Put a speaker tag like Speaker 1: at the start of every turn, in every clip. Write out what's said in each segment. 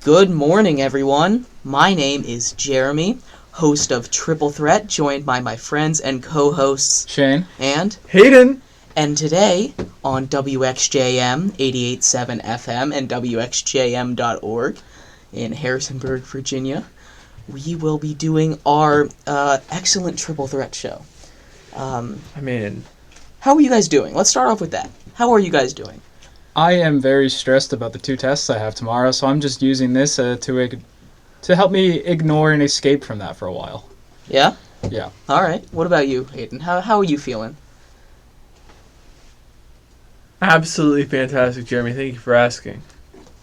Speaker 1: Good morning, everyone. My name is Jeremy, host of Triple Threat, joined by my friends and co-hosts
Speaker 2: Shane
Speaker 1: and
Speaker 3: Haden.
Speaker 1: And today on WXJM 88.7 FM and WXJM.org in Harrisonburg, Virginia, we will be doing our excellent Triple Threat show. How are you guys doing? Let's start off with that. How are you guys doing?
Speaker 2: I am very stressed about the 2 tests I have tomorrow, so I'm just using this to help me ignore and escape from that for a while.
Speaker 1: Yeah?
Speaker 2: Yeah.
Speaker 1: All right. What about you, Haden? How are you feeling?
Speaker 3: Absolutely fantastic, Jeremy. Thank you for asking.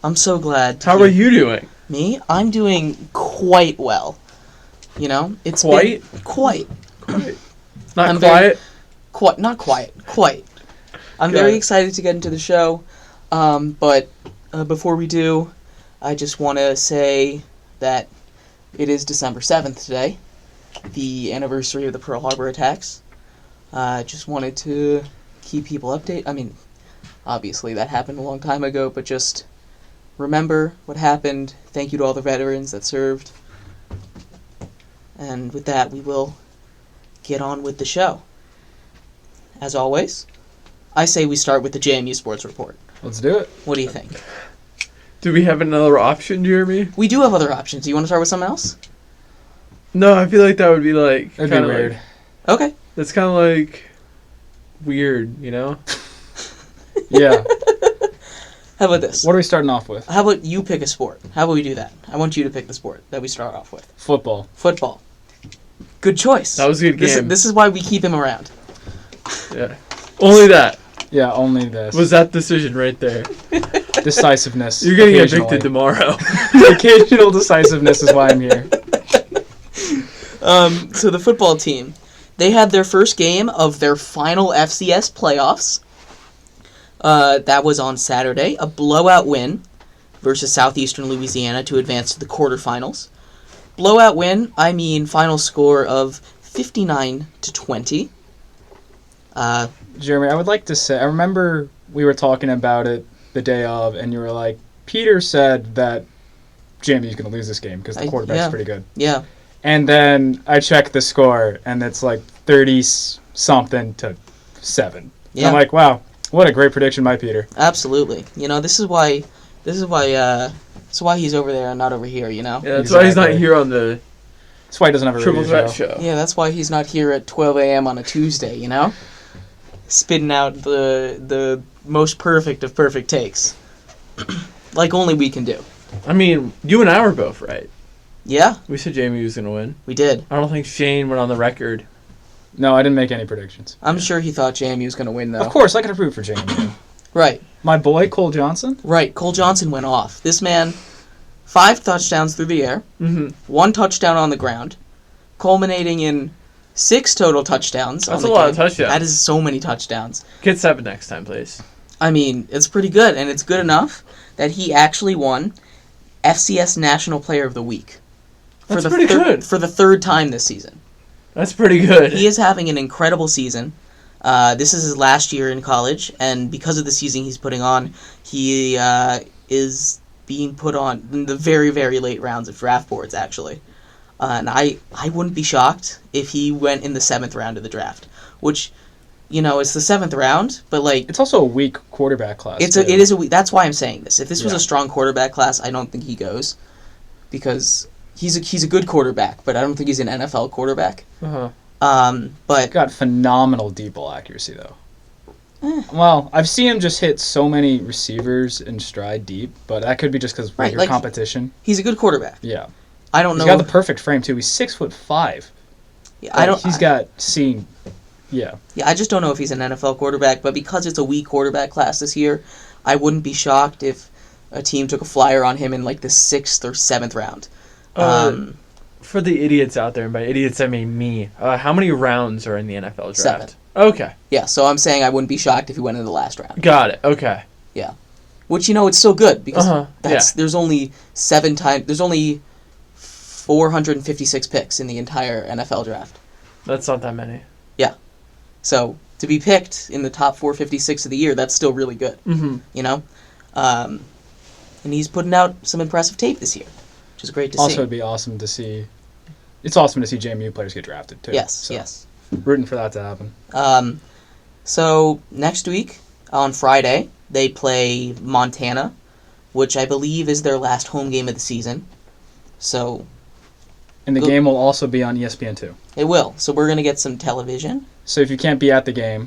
Speaker 1: I'm so glad.
Speaker 3: How are you doing?
Speaker 1: Me? I'm doing quite well. You know, it's
Speaker 3: quite.
Speaker 1: Not
Speaker 3: I'm quiet.
Speaker 1: Not quiet. Quite. I'm
Speaker 3: Good.
Speaker 1: very excited to get into the show. But before we do, I just want to say that it is December 7th today, the anniversary of the Pearl Harbor attacks. Just wanted to keep people updated. I mean, obviously that happened a long time ago, but just remember what happened. Thank you to all the veterans that served. And with that, we will get on with the show. As always, I say we start with the JMU Sports Report.
Speaker 2: Let's do it.
Speaker 1: What do you think?
Speaker 3: Do we have another option, Jeremy?
Speaker 1: We do have other options. Do you want to start with something else?
Speaker 3: No, I feel like that would be like...
Speaker 2: That'd be weird.
Speaker 1: Okay.
Speaker 3: That's kind of like... weird, you know?
Speaker 2: Yeah.
Speaker 1: How about this?
Speaker 2: What are we starting off with?
Speaker 1: How about you pick a sport? How about we do that? I want you to pick the sport that we start off with.
Speaker 2: Football.
Speaker 1: Football. Good choice.
Speaker 3: That was a good game.
Speaker 1: This is why we keep him around.
Speaker 3: Yeah. Only that.
Speaker 2: Yeah, only this.
Speaker 3: Was that decision right there.
Speaker 2: Decisiveness.
Speaker 3: You're getting evicted tomorrow.
Speaker 2: Occasional decisiveness is why I'm here.
Speaker 1: So the football team, they had their first game of their final FCS playoffs. That was on Saturday. A blowout win versus Southeastern Louisiana to advance to the quarterfinals. Blowout win, I mean final score of 59-20.
Speaker 2: Jeremy, I would like to say, I remember we were talking about it the day of, and you were like, Peter said that JMU's going to lose this game because the quarterback's pretty good.
Speaker 1: Yeah.
Speaker 2: And then I checked the score, and it's like 30-something to 7.
Speaker 1: Yeah.
Speaker 2: I'm like, wow, what a great prediction by Peter.
Speaker 1: Absolutely. You know, this is why he's over there and not over here, you know?
Speaker 3: Yeah, that's why he's not here on the...
Speaker 2: That's why he doesn't have a
Speaker 3: Triple
Speaker 2: radio
Speaker 3: Threat show.
Speaker 1: Yeah, that's why he's not here at 12 a.m. on a Tuesday, you know? Spitting out the most perfect of perfect takes. Like only we can do.
Speaker 3: I mean, you and I were both right.
Speaker 1: Yeah,
Speaker 3: We said Jamie was going to win.
Speaker 1: we did.
Speaker 3: I don't think Shane went on the record.
Speaker 2: No, I didn't make any predictions.
Speaker 1: I'm sure he thought JMU was going to win, though.
Speaker 2: Of course, I could have root for JMU.
Speaker 1: Right,
Speaker 2: My boy, Cole Johnson.
Speaker 1: right. Cole Johnson went off. This man, 5 touchdowns through the air,
Speaker 3: Mm-hmm.
Speaker 1: 1 touchdown on the ground, culminating in 6 total touchdowns.
Speaker 3: That's
Speaker 1: on
Speaker 3: a
Speaker 1: the
Speaker 3: lot
Speaker 1: game.
Speaker 3: of touchdowns.
Speaker 1: That is so many touchdowns.
Speaker 3: Get 7 next time, please.
Speaker 1: I mean, it's pretty good, and it's good enough that he actually won FCS National Player of the Week.
Speaker 3: That's pretty good.
Speaker 1: For the 3rd time this season.
Speaker 3: That's pretty good.
Speaker 1: He is having an incredible season. This is his last year in college, and because of the season he's putting on, he is being put on in the very, very late rounds of draft boards, actually. And I wouldn't be shocked if he went in the 7th round of the draft, which, you know, it's the 7th round, but like
Speaker 2: It's also a weak quarterback class.
Speaker 1: it is a weak. That's why I'm saying this. If this was
Speaker 2: Yeah.
Speaker 1: a strong quarterback class, I don't think he goes, because he's a good quarterback, but I don't think he's an NFL quarterback.
Speaker 3: Uh-huh.
Speaker 1: But
Speaker 2: got phenomenal deep ball accuracy, though. Well, I've seen him just hit so many receivers in stride deep, but that could be just because
Speaker 1: Right,
Speaker 2: your
Speaker 1: like-
Speaker 2: competition.
Speaker 1: he's a good quarterback.
Speaker 2: Yeah.
Speaker 1: I don't
Speaker 2: He's
Speaker 1: know.
Speaker 2: got the perfect frame, too. He's 6'5".
Speaker 1: I don't.
Speaker 2: He's got seen. Yeah.
Speaker 1: Yeah, I just don't know if he's an NFL quarterback, but because it's a weak quarterback class this year, I wouldn't be shocked if a team took a flyer on him in like the 6th or 7th round.
Speaker 3: For the idiots out there, and by idiots I mean me, how many rounds are in the NFL draft?
Speaker 1: 7.
Speaker 3: Okay.
Speaker 1: Yeah, so I'm saying I wouldn't be shocked if he went in the last round.
Speaker 3: Got it. Okay.
Speaker 1: Which, you know, it's still good because
Speaker 3: Yeah.
Speaker 1: there's only 456 picks in the entire NFL draft.
Speaker 3: That's not that many.
Speaker 1: So to be picked in the top 456 of the year, that's still really good.
Speaker 3: Mm-hmm.
Speaker 1: You know, and he's putting out some impressive tape this year, which is great to
Speaker 2: Also,
Speaker 1: see.
Speaker 2: it'd be awesome to see. It's awesome to see JMU players get drafted too.
Speaker 1: Yes,
Speaker 2: So,
Speaker 1: yes.
Speaker 2: Rooting for that to happen.
Speaker 1: So next week on Friday they play Montana, which I believe is their last home game of the season. So
Speaker 2: And the game will also be on ESPN2.
Speaker 1: it will. So we're gonna get some television.
Speaker 2: So if you can't be at the game,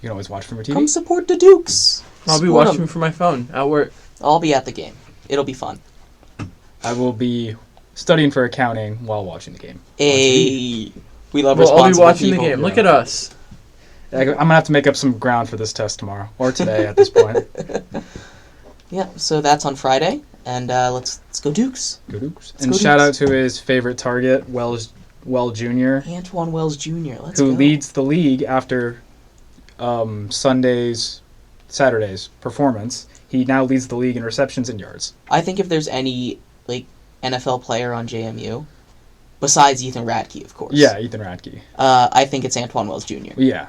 Speaker 2: you can always watch from your TV.
Speaker 1: Come support the Dukes.
Speaker 3: I'll be
Speaker 1: Support
Speaker 3: watching
Speaker 1: 'em.
Speaker 3: from my phone at work.
Speaker 1: I'll be at the game. It'll be fun.
Speaker 2: I will be studying for accounting while watching the game.
Speaker 1: We love
Speaker 3: Well, I'll be
Speaker 1: responsible
Speaker 3: watching
Speaker 1: people.
Speaker 3: the game. Look
Speaker 2: Yeah.
Speaker 3: at us.
Speaker 2: I'm going to have to make up some ground for this test tomorrow. Or today at this point.
Speaker 1: Yeah, so that's on Friday, and let's go Dukes.
Speaker 2: Go Dukes.
Speaker 1: Let's
Speaker 2: And
Speaker 1: go
Speaker 2: shout out
Speaker 1: Dukes.
Speaker 2: to his favorite target, Well Jr.,
Speaker 1: Antoine Wells Jr. Let's
Speaker 2: who
Speaker 1: go.
Speaker 2: leads the league after Saturday's performance. He now leads the league in receptions and yards.
Speaker 1: I think if there's any NFL player on JMU, besides Ethan Radke, of course.
Speaker 2: Yeah, Ethan Radke.
Speaker 1: I think it's Antoine Wells Jr.
Speaker 2: Yeah.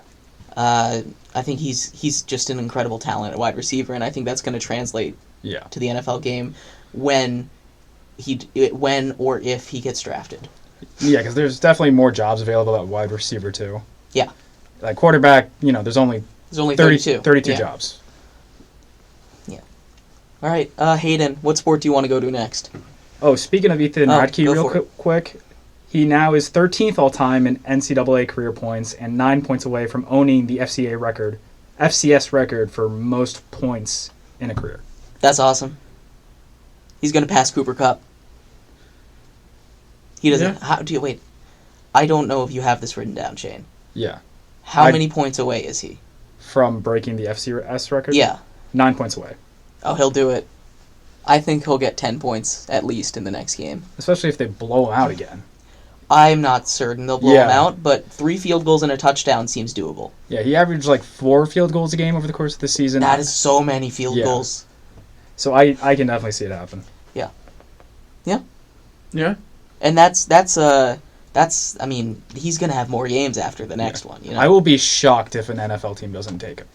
Speaker 1: I think he's just an incredible talent at wide receiver, and I think that's going to translate
Speaker 2: Yeah.
Speaker 1: to the NFL game when or if he gets drafted.
Speaker 2: Yeah, because there's definitely more jobs available at wide receiver, too.
Speaker 1: Yeah.
Speaker 2: Like quarterback, there's only
Speaker 1: There's only 32.
Speaker 2: 32
Speaker 1: Yeah.
Speaker 2: jobs.
Speaker 1: All right, Haden, what sport do you want to go to next?
Speaker 2: Oh, speaking of Ethan Radke,
Speaker 1: go
Speaker 2: real
Speaker 1: for
Speaker 2: quick, he now is 13th all-time in NCAA career points and 9 points away from owning the FCS record for most points in a career.
Speaker 1: That's awesome. He's going to pass Cooper Kupp. He doesn't.
Speaker 3: Yeah.
Speaker 1: How do you wait? I don't know if you have this written down, Shane.
Speaker 2: Yeah.
Speaker 1: How many points away is he?
Speaker 2: From breaking the FCS record?
Speaker 1: Yeah.
Speaker 2: 9 points away.
Speaker 1: Oh, he'll do it. I think he'll get 10 points at least in the next game.
Speaker 2: Especially if they blow him out again.
Speaker 1: I'm not certain they'll blow him
Speaker 2: Yeah.
Speaker 1: out, but 3 field goals and a touchdown seems doable.
Speaker 2: Yeah, he averaged 4 field goals a game over the course of the season.
Speaker 1: That is so many field
Speaker 2: Yeah.
Speaker 1: goals.
Speaker 2: So I can definitely see it happen.
Speaker 3: Yeah.
Speaker 1: And that's I mean, he's going to have more games after the next one, you know.
Speaker 2: I will be shocked if an NFL team doesn't take him.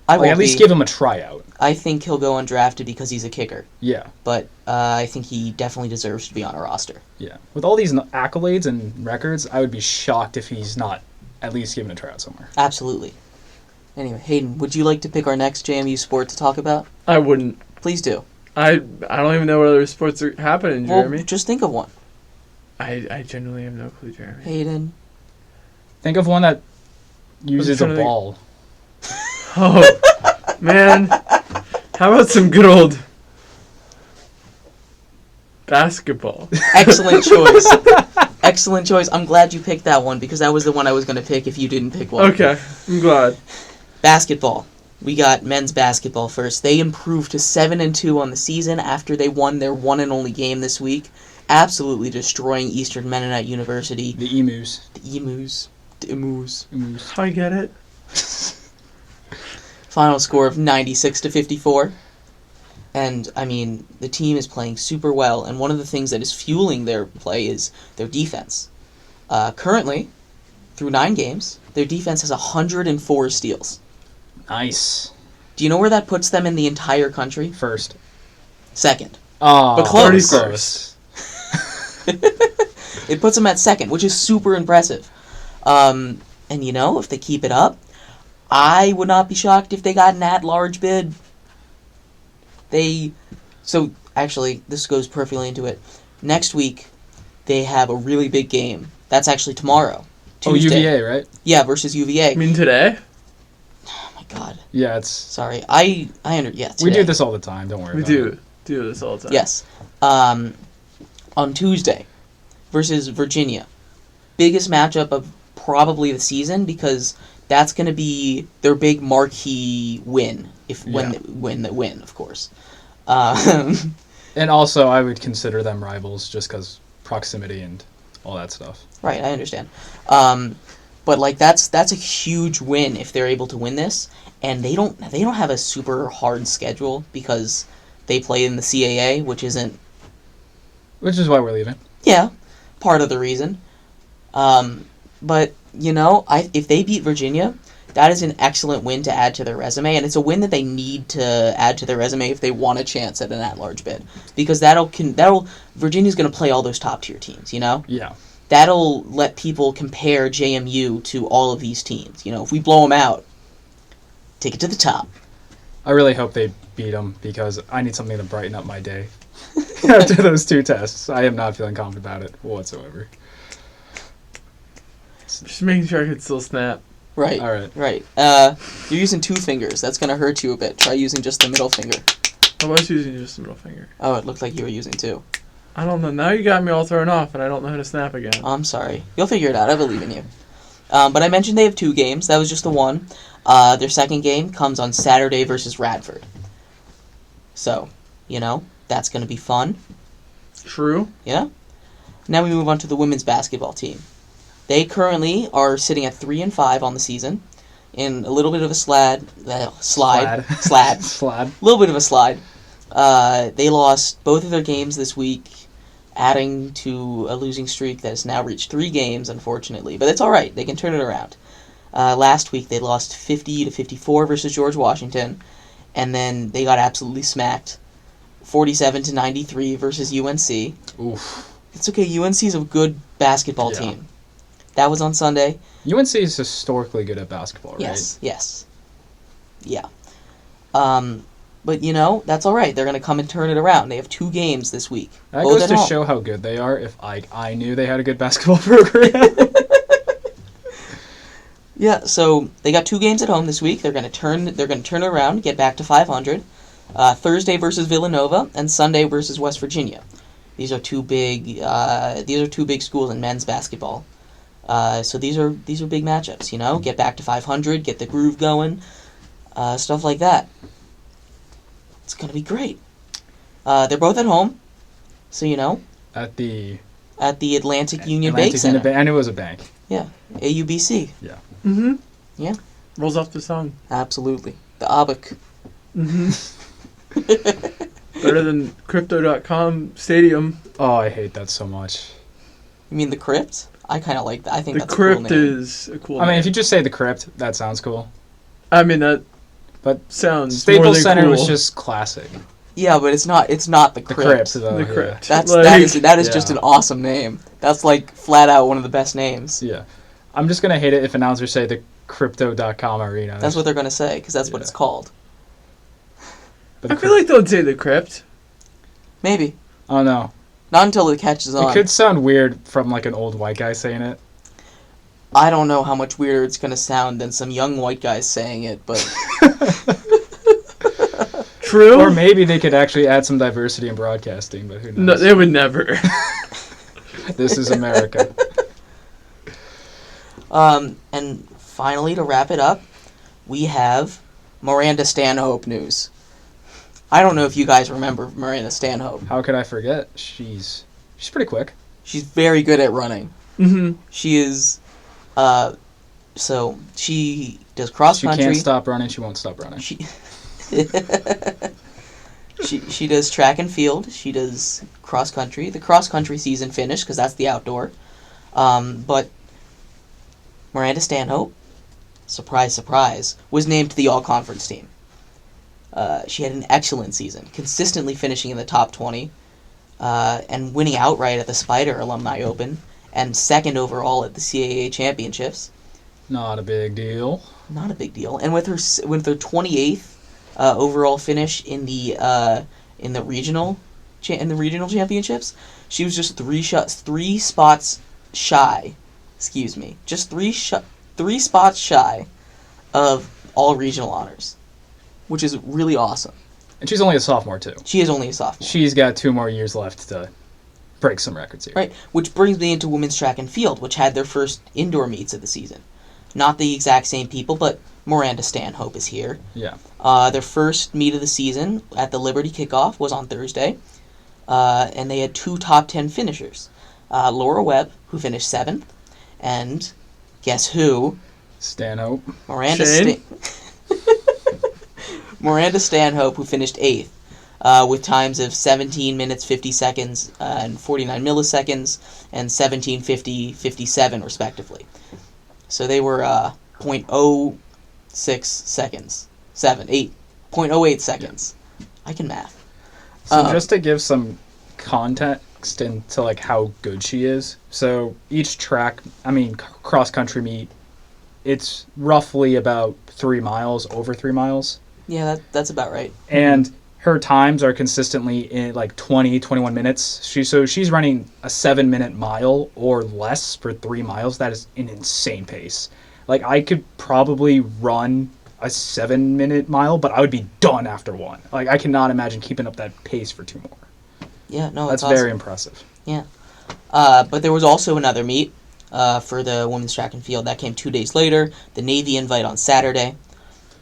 Speaker 1: I won't
Speaker 2: At least
Speaker 1: be.
Speaker 2: give him a tryout.
Speaker 1: I think he'll go undrafted because he's a kicker,
Speaker 2: Yeah.
Speaker 1: but I think he definitely deserves to be on a roster.
Speaker 2: Yeah. With all these accolades and records, I would be shocked if he's not at least given a tryout somewhere.
Speaker 1: Absolutely. Anyway, Hayden, would you like to pick our next JMU sport to talk about?
Speaker 3: I wouldn't.
Speaker 1: Please do.
Speaker 3: I don't even know what other sports are happening, Jeremy.
Speaker 1: Well, just think of one.
Speaker 3: I genuinely have no clue, Jeremy.
Speaker 1: Hayden.
Speaker 2: Think of one that uses a
Speaker 3: trying to think.
Speaker 2: ball.
Speaker 3: Oh, man. How about some good old basketball?
Speaker 1: Excellent choice. Excellent choice. I'm glad you picked that one because that was the one I was going to pick if you didn't pick one.
Speaker 3: Okay, I'm glad.
Speaker 1: Basketball. We got men's basketball first. They improved to 7-2 on the season after they won their one and only game this week, absolutely destroying Eastern Mennonite University.
Speaker 2: The Emus.
Speaker 1: The Emus. The Emus.
Speaker 3: I get it.
Speaker 1: Final score of 96-54. And, I mean, the team is playing super well, and one of the things that is fueling their play is their defense. Currently, through 9 games, their defense has 104 steals.
Speaker 2: Nice.
Speaker 1: Do you know where that puts them in the entire country?
Speaker 2: First.
Speaker 1: Second.
Speaker 2: Oh,
Speaker 1: But close.
Speaker 2: pretty close.
Speaker 1: It puts them at second, which is super impressive. And, if they keep it up, I would not be shocked if they got an at-large bid. Actually, this goes perfectly into it. Next week, they have a really big game. That's actually tomorrow. Tuesday.
Speaker 2: UVA, right?
Speaker 1: Yeah, versus UVA.
Speaker 3: You mean today?
Speaker 1: Oh my god.
Speaker 2: Yeah, it's...
Speaker 1: Sorry.
Speaker 2: We
Speaker 1: Today.
Speaker 2: do this all the time, don't worry
Speaker 3: We
Speaker 2: about it.
Speaker 3: do this all the time.
Speaker 1: Yes. On Tuesday versus Virginia. Biggest matchup of probably the season because that's going to be their big marquee win when they win, of course.
Speaker 2: And also, I would consider them rivals just because proximity and all that stuff.
Speaker 1: Right, I understand. But that's a huge win if they're able to win this, and they don't have a super hard schedule because they play in the CAA, which isn't.
Speaker 2: Which is why we're leaving.
Speaker 1: Yeah, part of the reason. But if they beat Virginia, that is an excellent win to add to their resume, and it's a win that they need to add to their resume if they want a chance at an at-large bid, because that'll Virginia's going to play all those top-tier teams, you know?
Speaker 2: Yeah.
Speaker 1: That'll let people compare JMU to all of these teams. You know, if we blow them out, take it to the top.
Speaker 2: I really hope they beat them because I need something to brighten up my day after those 2 tests. I am not feeling confident about it whatsoever.
Speaker 3: Just making sure I could still snap.
Speaker 1: Right.
Speaker 2: All right.
Speaker 1: Right. You're using 2 fingers. That's going to hurt you a bit. Try using just the middle finger.
Speaker 3: I was using just the middle finger.
Speaker 1: Oh, it looked like you were using 2.
Speaker 3: I don't know. Now you got me all thrown off, and I don't know how to snap again.
Speaker 1: I'm sorry. You'll figure it out. I believe in you. But I mentioned they have 2 games. That was just the one. Their second game comes on Saturday versus Radford. So, you know, that's going to be fun.
Speaker 3: True.
Speaker 1: Yeah. Now we move on to the women's basketball team. They currently are sitting at 3-5 on the season, in a little bit of a slide.
Speaker 2: Slad.
Speaker 1: A little bit of a slide. They lost both of their games this week, adding to a losing streak that has now reached 3 games, unfortunately. But it's all right. They can turn it around. Last week they lost 50-54 versus George Washington, and then they got absolutely smacked, 47-93 versus UNC.
Speaker 2: Oof.
Speaker 1: It's okay. UNC is a good basketball team. That was on Sunday.
Speaker 2: UNC is historically good at basketball, right?
Speaker 1: Yes. Yeah. But, you know, that's all right. They're going to come and turn it around. They have 2 games this week.
Speaker 2: That
Speaker 1: both
Speaker 2: goes
Speaker 1: at
Speaker 2: to
Speaker 1: home.
Speaker 2: show how good they are if I knew they had a good basketball program.
Speaker 1: Yeah, so they got 2 games at home this week. They're going to turn it around, get back to 500. Thursday versus Villanova and Sunday versus West Virginia. These are two big schools in men's basketball. So these are big matchups, you know? Get back to 500, get the groove going, stuff like that. It's going to be great. They're both at home, so you know.
Speaker 2: At the
Speaker 1: Atlantic Union Bank Center.
Speaker 2: I knew it was a bank.
Speaker 1: Yeah, AUBC.
Speaker 2: Yeah.
Speaker 3: Mm-hmm.
Speaker 1: Yeah.
Speaker 3: Rolls off the tongue.
Speaker 1: Absolutely. The ABAC.
Speaker 3: Mm-hmm. Better than Crypto.com Stadium.
Speaker 2: Oh, I hate that so much.
Speaker 1: You mean the Crypt? I kind of like that. I think
Speaker 3: The
Speaker 1: that's a cool
Speaker 3: Crypt
Speaker 1: name.
Speaker 3: is a cool
Speaker 2: I mean,
Speaker 3: name.
Speaker 2: if you just say the Crypt, that sounds cool.
Speaker 3: I mean, that
Speaker 2: But
Speaker 3: sounds
Speaker 2: Staples
Speaker 3: more than
Speaker 2: Center
Speaker 3: cool.
Speaker 2: was just classic.
Speaker 1: Yeah, but it's not the
Speaker 2: The
Speaker 1: Crypt.
Speaker 2: Crypt, though.
Speaker 3: The Crypt.
Speaker 1: That is just
Speaker 2: Yeah.
Speaker 1: an awesome name. That's like flat out one of the best names.
Speaker 2: Yeah. I'm just going to hate it if announcers say the Crypto.com Arena.
Speaker 1: That's what they're going to say, because that's what it's called.
Speaker 2: But
Speaker 3: I feel like they'll say the Crypt.
Speaker 1: Maybe.
Speaker 2: Oh, no.
Speaker 1: Not until it catches on.
Speaker 2: It could sound weird from like an old white guy saying it.
Speaker 1: I don't know how much weirder it's going to sound than some young white guys saying it, but...
Speaker 3: True.
Speaker 2: Or maybe they could actually add some diversity in broadcasting, but who knows?
Speaker 3: No, they would never.
Speaker 2: This is America.
Speaker 1: And finally, to wrap it up, we have Miranda Stanhope news. I don't know if you guys remember Miranda Stanhope.
Speaker 2: How could I forget? She's pretty quick.
Speaker 1: She's very good at running.
Speaker 3: Mm-hmm.
Speaker 1: She is, so she does cross
Speaker 2: She
Speaker 1: country.
Speaker 2: can't stop running. She won't stop running.
Speaker 1: She does track and field. She does cross country. The cross country season finished because that's the outdoor. But Miranda Stanhope, surprise, surprise, was named to the all-conference team. She had an excellent season, consistently finishing in the top 20, and winning outright at the Spider Alumni Open, and second overall at the CAA Championships.
Speaker 2: Not a big deal.
Speaker 1: Not a big deal. And with her 28th overall finish in the regional championships, she was just three spots shy. Excuse me, just three spots shy of all regional honors, which is really awesome.
Speaker 2: And she's only a sophomore, too.
Speaker 1: She is only a sophomore.
Speaker 2: She's got 2 more years left to break some records here.
Speaker 1: Right, which brings me into women's track and field, which had their first indoor meets of the season. Not the exact same people, but Miranda Stanhope is here.
Speaker 2: Yeah.
Speaker 1: Their first meet of the season at the Liberty Kickoff was on Thursday, and they had 2 top 10 finishers. Laura Webb, who finished 7th, and guess who?
Speaker 2: Stanhope.
Speaker 1: Miranda Stanhope, who finished 8th, with times of 17 minutes 50 seconds and 49 milliseconds, and 17:50, 57 respectively. So they were seconds. 8.08 seconds. I can math.
Speaker 2: So just to give some context into like how good she is. So each cross country meet, it's roughly about 3 miles, over 3 miles.
Speaker 1: Yeah, that's about right.
Speaker 2: And her times are consistently in like 20, 21 minutes. She's running a 7-minute mile or less for 3 miles. That is an insane pace. Like I could probably run a 7-minute mile, but I would be done after one. Like I cannot imagine keeping up that pace for 2 more.
Speaker 1: Yeah, no,
Speaker 2: that's
Speaker 1: awesome.
Speaker 2: Very impressive.
Speaker 1: Yeah. But there was also another meet for the women's track and field. That came 2 days later. The Navy invite on Saturday.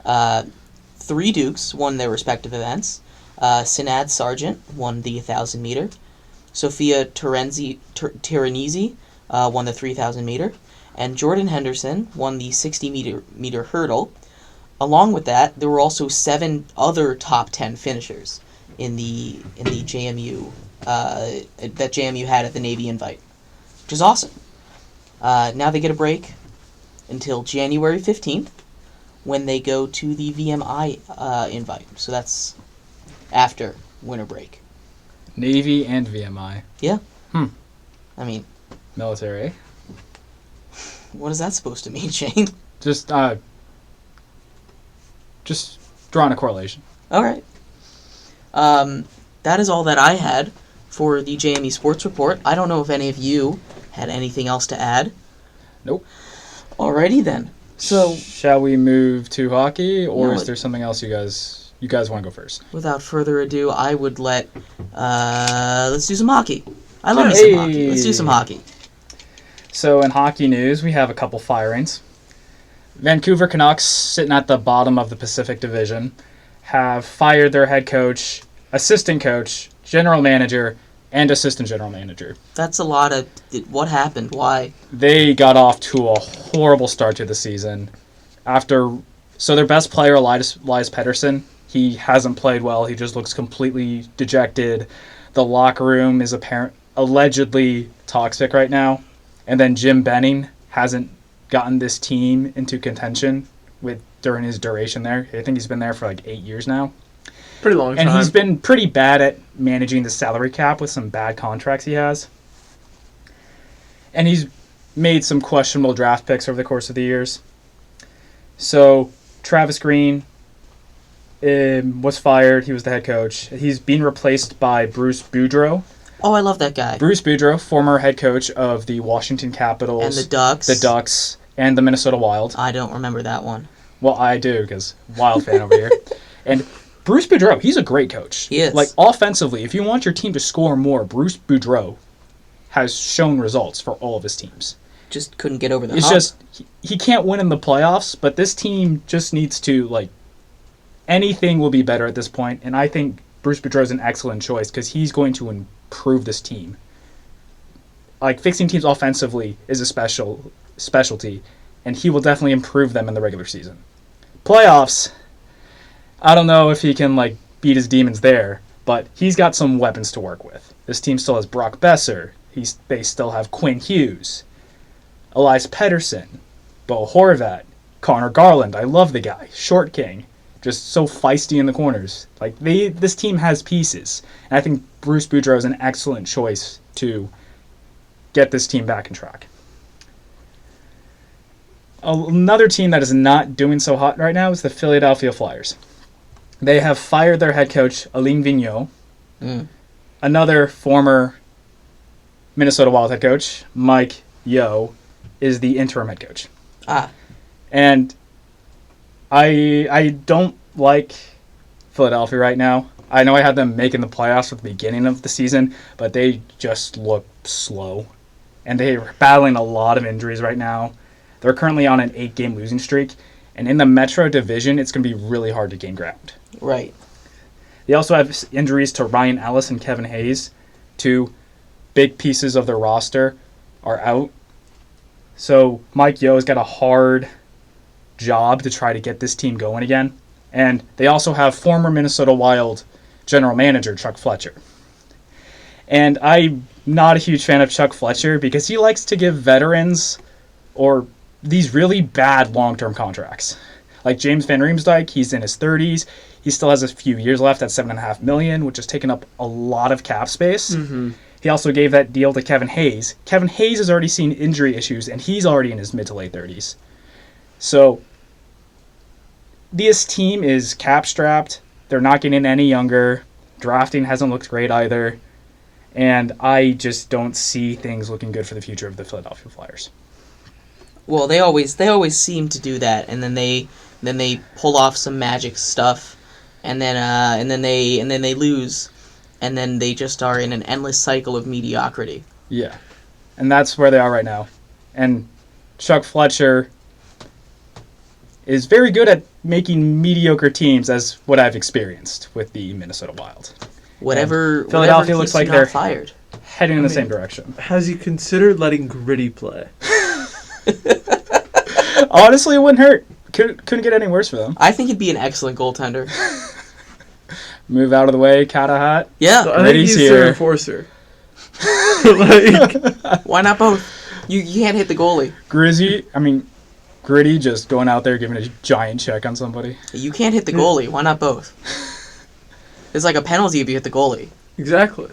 Speaker 1: 3 Dukes won their respective events. Sinad Sargent won the 1,000 meter. Sophia Tiranese won the 3,000 meter. And Jordan Henderson won the 60 meter hurdle. Along with that, there were also 7 other top 10 finishers in the JMU that JMU had at the Navy invite, which is awesome. Now they get a break until January 15th when they go to the VMI invite. So that's after winter break.
Speaker 2: Navy and VMI.
Speaker 1: Yeah.
Speaker 2: I
Speaker 1: mean,
Speaker 2: military.
Speaker 1: What is that supposed to mean, Shane?
Speaker 2: Just drawing a correlation.
Speaker 1: All right. That is all that I had for the JME Sports Report. I don't know if any of you had anything else to add.
Speaker 2: Nope.
Speaker 1: Alrighty then. So,
Speaker 2: shall we move to hockey, or is there something else you guys want to go first?
Speaker 1: Without further ado, I would let's do some hockey. I love me some hockey. Let's do some hockey.
Speaker 2: So in hockey news, we have a couple firings. Vancouver Canucks, sitting at the bottom of the Pacific Division, have fired their head coach, assistant coach, general manager, and assistant general manager.
Speaker 1: That's a lot of... What happened? Why?
Speaker 2: They got off to a horrible start to the season. So their best player, Elias Pettersson, he hasn't played well. He just looks completely dejected. The locker room is allegedly toxic right now. And then Jim Benning hasn't gotten this team into contention during his duration there. I think he's been there for like 8 years now.
Speaker 3: Pretty long time.
Speaker 2: And he's been pretty bad at managing the salary cap with some bad contracts he has. And he's made some questionable draft picks over the course of the years. So Travis Green was fired. He was the head coach. He's being replaced by Bruce Boudreau.
Speaker 1: Oh, I love that guy.
Speaker 2: Bruce Boudreau, former head coach of the Washington Capitals.
Speaker 1: And the Ducks.
Speaker 2: The Ducks and the Minnesota Wild.
Speaker 1: I don't remember that one.
Speaker 2: Well, I do, because Wild fan over here. And Bruce Boudreau, he's a great coach.
Speaker 1: He is.
Speaker 2: Like, offensively, if you want your team to score more, Bruce Boudreau has shown results for all of his teams.
Speaker 1: Just couldn't get over the
Speaker 2: hump.
Speaker 1: It's
Speaker 2: just, he can't win in the playoffs, but this team just needs to, anything will be better at this point, and I think Bruce Boudreau is an excellent choice, because he's going to improve this team. Fixing teams offensively is a specialty, and he will definitely improve them in the regular season. Playoffs, I don't know if he can beat his demons there, but he's got some weapons to work with. This team still has Brock Besser. They still have Quinn Hughes, Elias Pettersson, Bo Horvat, Connor Garland. I love the guy. Short King. Just so feisty in the corners. This team has pieces. And I think Bruce Boudreau is an excellent choice to get this team back on track. Another team that is not doing so hot right now is the Philadelphia Flyers. They have fired their head coach, Alain Vigneault. Another former Minnesota Wild head coach, Mike Yeo, is the interim head coach. And I don't like Philadelphia right now. I know I had them making the playoffs at the beginning of the season, but they just look slow. And they're battling a lot of injuries right now. They're currently on an 8-game losing streak. And in the Metro Division, it's going to be really hard to gain ground.
Speaker 1: Right.
Speaker 2: They also have injuries to Ryan Ellis and Kevin Hayes. 2 big pieces of their roster are out. So Mike Yeo's got a hard job to try to get this team going again. And they also have former Minnesota Wild general manager Chuck Fletcher. And I'm not a huge fan of Chuck Fletcher because he likes to give veterans or these really bad long-term contracts. Like James Van Riemsdyk, he's in his 30s. He still has a few years left at $7.5 million, which has taken up a lot of cap space.
Speaker 3: Mm-hmm.
Speaker 2: He also gave that deal to Kevin Hayes. Kevin Hayes has already seen injury issues, and he's already in his mid to late 30s. So this team is cap strapped. They're not getting any younger. Drafting hasn't looked great either. And I just don't see things looking good for the future of the Philadelphia Flyers.
Speaker 1: Well, they always seem to do that, and then they pull off some magic stuff, and then they lose, and then they just are in an endless cycle of mediocrity.
Speaker 2: Yeah. And that's where they are right now. And Chuck Fletcher is very good at making mediocre teams, as what I've experienced with the Minnesota Wild.
Speaker 1: Philadelphia
Speaker 2: looks like they're
Speaker 1: fired.
Speaker 2: Heading in the same direction.
Speaker 3: Has he considered letting Gritty play?
Speaker 2: Honestly, it wouldn't hurt. Couldn't get any worse for them.
Speaker 1: I think he'd be an excellent goaltender.
Speaker 2: Move out of the way, Catahat.
Speaker 1: Yeah.
Speaker 3: So I think he's
Speaker 2: here.
Speaker 3: their enforcer. Like,
Speaker 1: Why not both? You can't hit the goalie.
Speaker 2: Gritty just going out there giving a giant check on somebody.
Speaker 1: You can't hit the goalie. Why not both? It's like a penalty if you hit the goalie.
Speaker 3: exactly.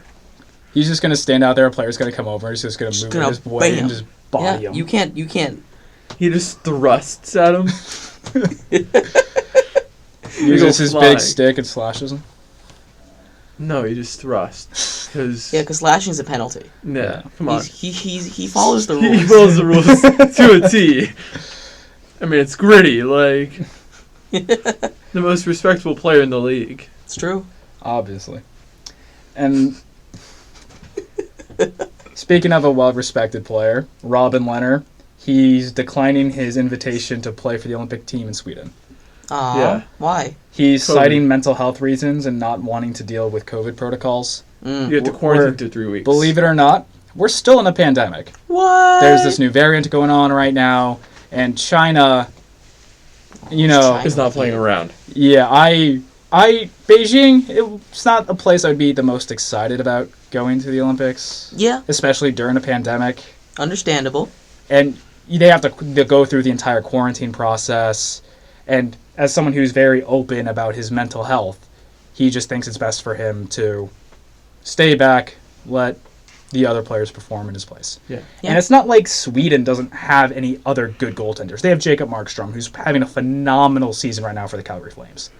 Speaker 2: He's just going to stand out there, a player's going to come over, and he's just going to move his way and just body him.
Speaker 1: You can't.
Speaker 3: He just thrusts at him.
Speaker 2: Uses his big stick and slashes him.
Speaker 3: No, he just thrusts.
Speaker 1: Because slashing's a penalty.
Speaker 3: Yeah, come on.
Speaker 1: He follows the rules.
Speaker 3: He follows the rules to a T. I mean, it's Gritty, like the most respectable player in the league.
Speaker 1: It's true.
Speaker 2: Obviously. And speaking of a well-respected player, Robin Lehner, he's declining his invitation to play for the Olympic team in Sweden.
Speaker 1: Aw,
Speaker 3: Yeah.
Speaker 1: why?
Speaker 2: He's
Speaker 3: COVID.
Speaker 2: citing mental health reasons and not wanting to deal with COVID protocols.
Speaker 3: You have to quarantine for 3 weeks.
Speaker 2: Believe it or not, we're still in a pandemic.
Speaker 1: What?
Speaker 2: There's this new variant going on right now, and China,
Speaker 3: Is not playing around.
Speaker 2: yeah, Beijing, it's not a place I'd be the most excited about going to the Olympics,
Speaker 1: Yeah,
Speaker 2: especially during a pandemic.
Speaker 1: understandable.
Speaker 2: And they have to go through the entire quarantine process. And as someone who's very open about his mental health, he just thinks it's best for him to stay back, let the other players perform in his place.
Speaker 3: Yeah.
Speaker 2: And it's not like Sweden doesn't have any other good goaltenders. They have Jacob Markstrom, who's having a phenomenal season right now for the Calgary Flames.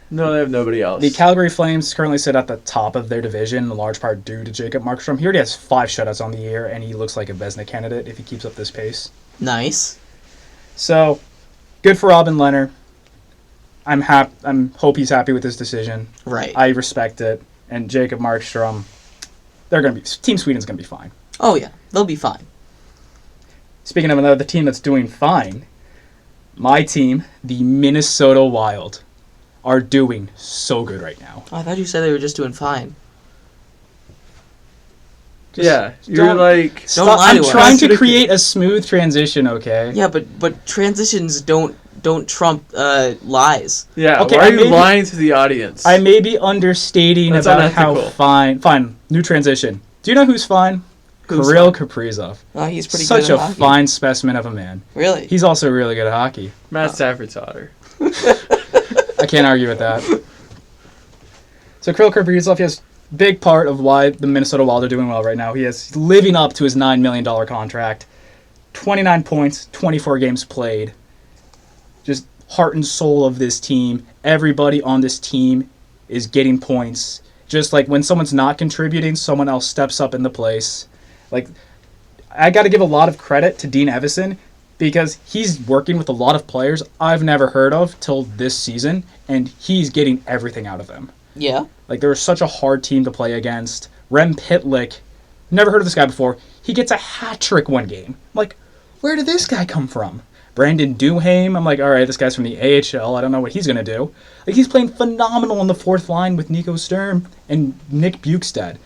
Speaker 3: No, they have nobody else.
Speaker 2: The Calgary Flames currently sit at the top of their division, in large part due to Jacob Markstrom. He already has 5 shutouts on the year, and he looks like a Vezina candidate if he keeps up this pace.
Speaker 1: Nice.
Speaker 2: So, good for Robin Lehner. Hope he's happy with his decision.
Speaker 1: Right.
Speaker 2: I respect it. And Jacob Markstrom, Team Sweden's gonna be fine.
Speaker 1: Oh yeah, they'll be fine.
Speaker 2: Speaking of another team that's doing fine, my team, the Minnesota Wild, are doing so good right now.
Speaker 1: Oh, I thought you said they were just doing fine.
Speaker 3: Yeah, you're
Speaker 2: don't-
Speaker 3: like...
Speaker 1: Don't lie
Speaker 2: I'm
Speaker 1: to us.
Speaker 2: trying to create a smooth transition, okay?
Speaker 1: Yeah, but transitions don't trump lies.
Speaker 3: Yeah,
Speaker 2: Okay,
Speaker 3: why
Speaker 2: I
Speaker 3: are you
Speaker 2: may be-
Speaker 3: lying to the audience?
Speaker 2: I may be understating
Speaker 3: That's
Speaker 2: about how
Speaker 3: unethical.
Speaker 2: fine. New transition. Do you know who's fine?
Speaker 1: Who's
Speaker 2: Kirill Kaprizov.
Speaker 1: Oh, he's pretty
Speaker 2: Such
Speaker 1: good
Speaker 2: a
Speaker 1: at hockey.
Speaker 2: fine specimen of a man.
Speaker 1: Really?
Speaker 2: He's also really good at hockey.
Speaker 3: Matt Stafford's hotter.
Speaker 2: I can't argue with that. So Kirill Kaprizov, he has big part of why the Minnesota Wild are doing well right now. He's living up to his $9 million contract. 29 points, 24 games played. Just heart and soul of this team. Everybody on this team is getting points. Just like when someone's not contributing, someone else steps up in the place. Like, I got to give a lot of credit to Dean Evison because he's working with a lot of players I've never heard of till this season, and he's getting everything out of them.
Speaker 1: Yeah.
Speaker 2: Like, they were such a hard team to play against. Rem Pitlick, never heard of this guy before. He gets a hat trick one game. I'm like, where did this guy come from? Brandon Duhaime, I'm like, all right, this guy's from the AHL. I don't know what he's going to do. Like, he's playing phenomenal on the fourth line with Nico Sturm and Nick Bukestad.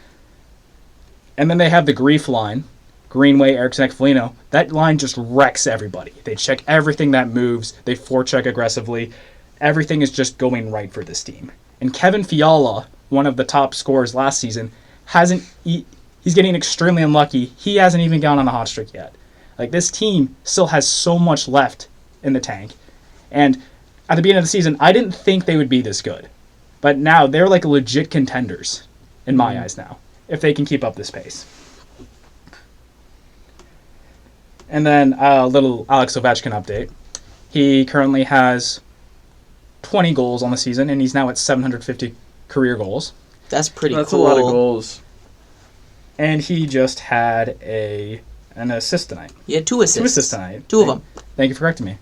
Speaker 2: And then they have the Grief line, Greenway, Eriksson, Foligno. That line just wrecks everybody. They check everything that moves. They forecheck aggressively. Everything is just going right for this team. And Kevin Fiala, one of the top scorers last season, he's getting extremely unlucky. He hasn't even gone on a hot streak yet. Like, this team still has so much left in the tank. And at the beginning of the season, I didn't think they would be this good. But now they're like legit contenders in my eyes now, if they can keep up this pace. And then a little Alex Ovechkin update. He currently has 20 goals on the season, and he's now at 750 career goals.
Speaker 1: That's pretty
Speaker 3: That's
Speaker 1: cool.
Speaker 3: a lot of goals.
Speaker 2: And he just had an assist tonight.
Speaker 1: He had 2 assists.
Speaker 2: 2 assists tonight.
Speaker 1: Two of them.
Speaker 2: Thank you for correcting me.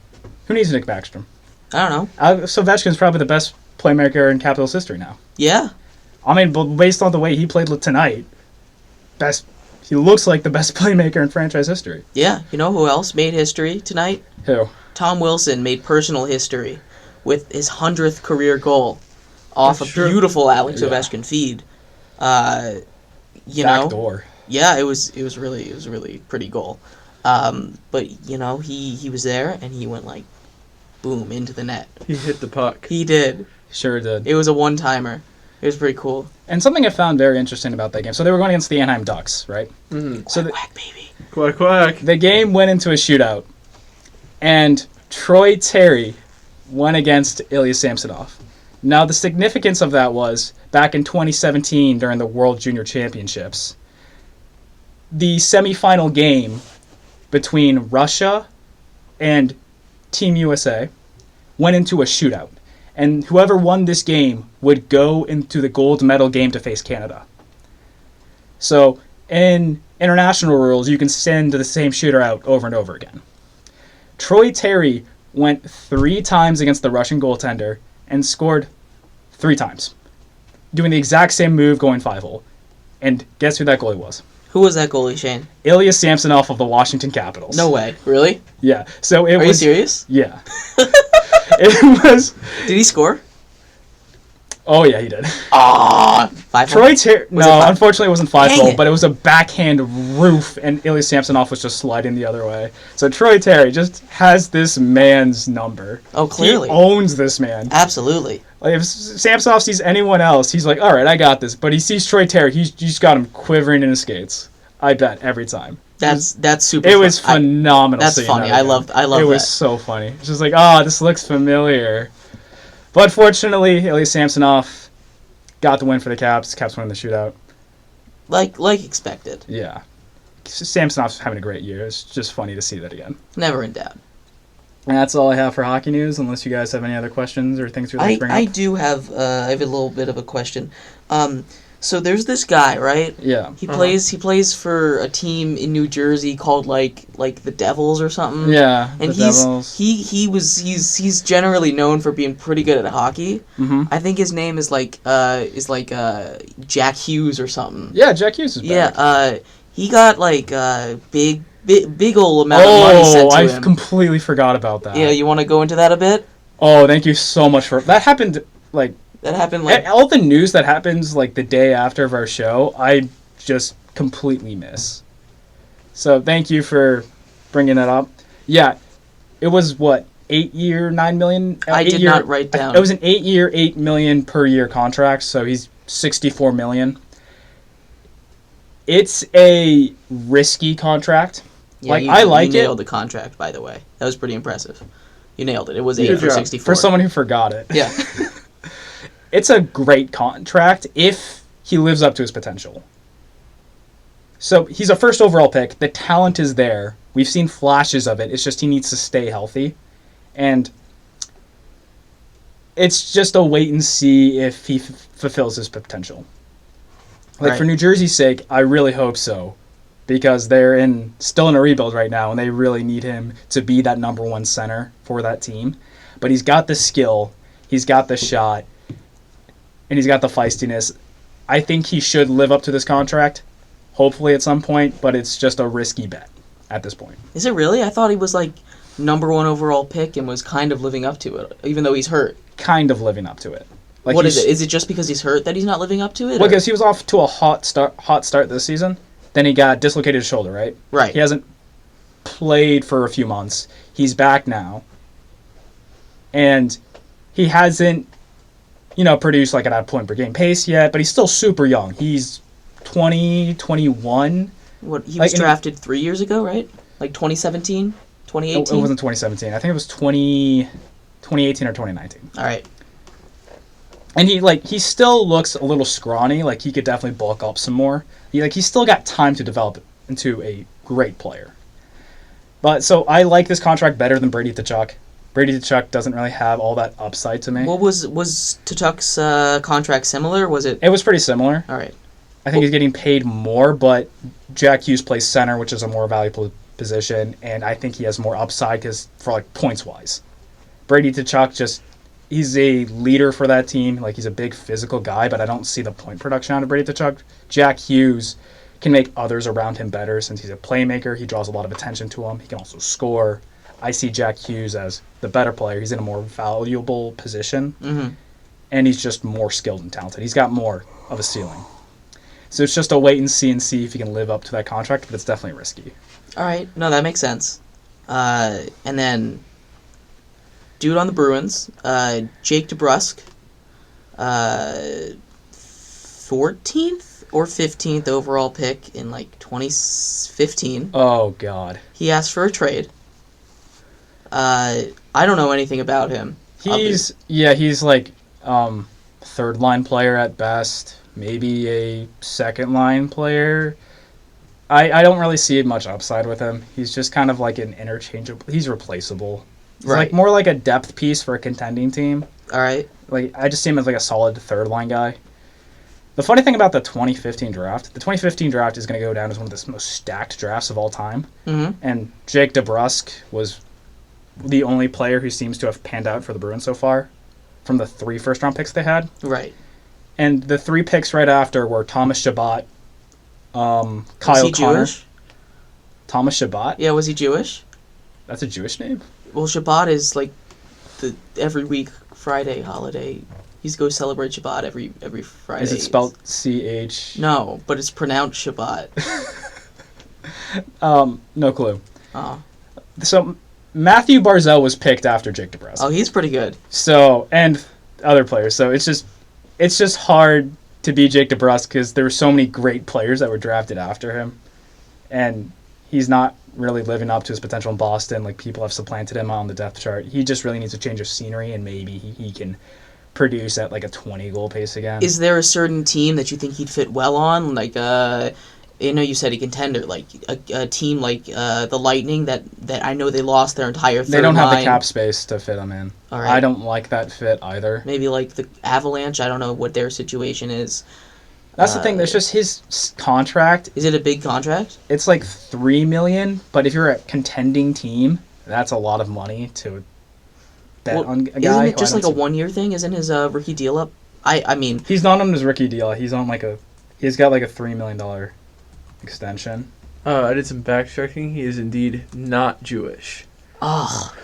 Speaker 2: Who needs Nick Backstrom?
Speaker 1: I don't know.
Speaker 2: Alex Ovechkin's probably the best playmaker in Capitals history now.
Speaker 1: Yeah.
Speaker 2: I mean, but based on the way he played tonight, he looks like the best playmaker in franchise history.
Speaker 1: Yeah. You know who else made history tonight?
Speaker 2: Who?
Speaker 1: Tom Wilson made personal history with his 100th career goal off
Speaker 3: That's
Speaker 1: a
Speaker 3: true.
Speaker 1: beautiful Alex
Speaker 2: Yeah.
Speaker 1: Ovechkin feed.
Speaker 2: Backdoor.
Speaker 1: Yeah, it was really pretty goal. But he was there and he went like boom into the net.
Speaker 3: He hit the puck.
Speaker 1: He did.
Speaker 2: Sure did.
Speaker 1: It was a one-timer. It was pretty cool.
Speaker 2: And something I found very interesting about that game. So they were going against the Anaheim Ducks, right?
Speaker 3: Mm-hmm.
Speaker 2: So
Speaker 1: Whack, baby.
Speaker 3: Quack, quack.
Speaker 2: the game went into a shootout, and Troy Terry went against Ilya Samsonov. Now, the significance of that was, back in 2017 during the World Junior Championships, the semifinal game between Russia and Team USA went into a shootout. And whoever won this game would go into the gold medal game to face Canada. So, in international rules, you can send the same shooter out over and over again. Troy Terry went 3 times against the Russian goaltender and scored 3 times, doing the exact same move, going 5-hole. And guess who that goalie was?
Speaker 1: Who was that goalie, Shane?
Speaker 2: Ilya Samsonov of the Washington Capitals.
Speaker 1: No way. Really?
Speaker 2: Yeah. So it
Speaker 1: Are
Speaker 2: was.
Speaker 1: you serious?
Speaker 2: Yeah. It was.
Speaker 1: Did he score?
Speaker 2: Oh yeah, he did.
Speaker 1: Ah, 5-hole?
Speaker 2: Troy Terry.
Speaker 1: Was it
Speaker 2: No,
Speaker 1: five?
Speaker 2: unfortunately, it wasn't
Speaker 1: Dang
Speaker 2: 5-hole,
Speaker 1: it.
Speaker 2: but it was a backhand roof, and Ilya Samsonov was just sliding the other way. So Troy Terry just has this man's number.
Speaker 1: Oh, clearly.
Speaker 2: He owns this man.
Speaker 1: Absolutely.
Speaker 2: Like, if Samsonov sees anyone else, he's like, all right, I got this. But he sees Troy Terry, he's just got him quivering in his skates. I bet every time.
Speaker 1: That's super.
Speaker 2: It was
Speaker 1: fun.
Speaker 2: phenomenal.
Speaker 1: That's
Speaker 2: seeing
Speaker 1: funny.
Speaker 2: that
Speaker 1: I
Speaker 2: again.
Speaker 1: love
Speaker 2: It was
Speaker 1: that.
Speaker 2: so funny. It's just like, this looks familiar. But fortunately, Ilya Samsonov got the win for the Caps. Caps won the shootout.
Speaker 1: Like expected.
Speaker 2: Yeah. Samsonov's having a great year. It's just funny to see that again.
Speaker 1: Never in doubt.
Speaker 2: And that's all I have for hockey news, unless you guys have any other questions or things you'd like to bring
Speaker 1: I
Speaker 2: up.
Speaker 1: do have I have a little bit of a question. So there's this guy, right?
Speaker 2: Yeah.
Speaker 1: He plays for a team in New Jersey called like the Devils or something.
Speaker 2: Yeah.
Speaker 1: And
Speaker 2: the Devils.
Speaker 1: he's generally known for being pretty good at hockey.
Speaker 2: Mm-hmm.
Speaker 1: I think his name is like Jack Hughes or something.
Speaker 2: Yeah, Jack Hughes is back.
Speaker 1: Yeah, he got like big ol' amount of money sent to
Speaker 2: I
Speaker 1: him.
Speaker 2: completely forgot about that.
Speaker 1: Yeah, you want to go into that a bit?
Speaker 2: Oh, thank you so much for that. Happened like
Speaker 1: That happened like
Speaker 2: all the news that happens like the day after of our show. I just completely miss. So thank you for bringing that up. Yeah, it was what 8-year, $9 million.
Speaker 1: I did not write down.
Speaker 2: It was an 8-year, $8 million per year contract. So he's $64 million. It's a risky contract.
Speaker 1: Yeah,
Speaker 2: like
Speaker 1: you,
Speaker 2: I like
Speaker 1: you
Speaker 2: it
Speaker 1: nailed the contract, by the way. That was pretty impressive. You nailed it. It was 8
Speaker 3: Good
Speaker 1: for
Speaker 3: job.
Speaker 1: 64.
Speaker 2: for someone who forgot it.
Speaker 1: Yeah.
Speaker 2: It's a great contract if he lives up to his potential. So he's a first overall pick. The talent is there. We've seen flashes of it. It's just he needs to stay healthy. And it's just a wait and see if he fulfills his potential. Like,
Speaker 1: Right.
Speaker 2: for New Jersey's sake, I really hope so. Because they're still in a rebuild right now, and they really need him to be that number 1 center for that team. But he's got the skill. He's got the shot. And he's got the feistiness. I think he should live up to this contract, hopefully at some point, but it's just a risky bet at this point.
Speaker 1: Is it really? I thought he was like number 1 overall pick and was kind of living up to it, even though he's hurt.
Speaker 2: Kind of living up to it. Like,
Speaker 1: What is it? Is it just because he's hurt that he's not living up to it?
Speaker 2: Well,
Speaker 1: or-
Speaker 2: because he was off to a hot start this season. Then he got dislocated his shoulder, right?
Speaker 1: Right.
Speaker 2: He hasn't played for a few months. He's back now. And he hasn't, produced like at a point per game pace yet, but he's still super young. He's 20, 21.
Speaker 1: What, he
Speaker 2: like,
Speaker 1: was drafted 3 years ago, right? Like 2017? 2018?
Speaker 2: It wasn't 2017. I think it was 20... 2018 or 2019.
Speaker 1: All right.
Speaker 2: And he still looks a little scrawny. Like, he could definitely bulk up some more. He's still got time to develop into a great player. But so I like this contract better than Brady Tkachuk. Brady Tkachuk doesn't really have all that upside to me.
Speaker 1: What was Tkachuk's contract similar? Was it?
Speaker 2: It was pretty similar.
Speaker 1: All right.
Speaker 2: I think he's getting paid more, but Jack Hughes plays center, which is a more valuable position, and I think he has more upside for like points wise. Brady Tkachuk he's a leader for that team. Like, he's a big physical guy, but I don't see the point production out of Brady Tkachuk. Jack Hughes can make others around him better since he's a playmaker. He draws a lot of attention to him. He can also score. I see Jack Hughes as the better player. He's in a more valuable position, and he's just more skilled and talented. He's got more of a ceiling. So it's just a wait and see if he can live up to that contract, but it's definitely risky.
Speaker 1: All right. No, that makes sense. And then, dude on the Bruins, Jake DeBrusk, 14th or 15th overall pick in, like, 2015.
Speaker 2: Oh, God.
Speaker 1: He asked for a trade. I don't know anything about him.
Speaker 2: He's like third-line player at best, maybe a second-line player. I don't really see much upside with him. He's just kind of like an interchangeable. He's replaceable. He's like more like a depth piece for a contending team.
Speaker 1: All right.
Speaker 2: Like, I just see him as like a solid third-line guy. The funny thing about the 2015 draft is going to go down as one of the most stacked drafts of all time.
Speaker 1: Mm-hmm.
Speaker 2: And Jake DeBrusk was the only player who seems to have panned out for the Bruins so far from the 3 first-round picks they had.
Speaker 1: Right.
Speaker 2: And the 3 picks right after were Thomas Chabot, Kyle
Speaker 1: Was he
Speaker 2: Connor.
Speaker 1: Jewish?
Speaker 2: Thomas Chabot?
Speaker 1: Yeah, was he Jewish?
Speaker 2: That's a Jewish name?
Speaker 1: Well, Shabbat is like the every week Friday holiday. He's go celebrate Shabbat every Friday.
Speaker 2: Is it spelled C-H?
Speaker 1: No, but it's pronounced Shabbat.
Speaker 2: No clue.
Speaker 1: Oh.
Speaker 2: So Matthew Barzal was picked after Jake DeBrusk.
Speaker 1: Oh, he's pretty good.
Speaker 2: So, and other players. So it's just hard to be Jake DeBrusk because there were so many great players that were drafted after him, and he's not really living up to his potential in Boston. Like, people have supplanted him on the depth chart. He just really needs a change of scenery, and maybe he can produce at like a 20-goal pace again.
Speaker 1: Is there a certain team that you think he'd fit well on? Like, I know you said a contender, like a team like the Lightning that I know they lost their entire third line.
Speaker 2: They don't have the cap space to fit him in.
Speaker 1: All right.
Speaker 2: I don't like that fit either.
Speaker 1: Maybe like the Avalanche. I don't know what their situation is.
Speaker 2: That's the thing. There's just his contract.
Speaker 1: Is it a big contract?
Speaker 2: It's like $3 million, but if you're a contending team, that's a lot of money to bet on a guy.
Speaker 1: Isn't it just like a 1-year thing? Isn't his rookie deal up? I mean,
Speaker 2: he's not on his rookie deal. He's on he's got like a $3 million extension.
Speaker 3: Oh, I did some backtracking. He is indeed not Jewish.
Speaker 1: oh,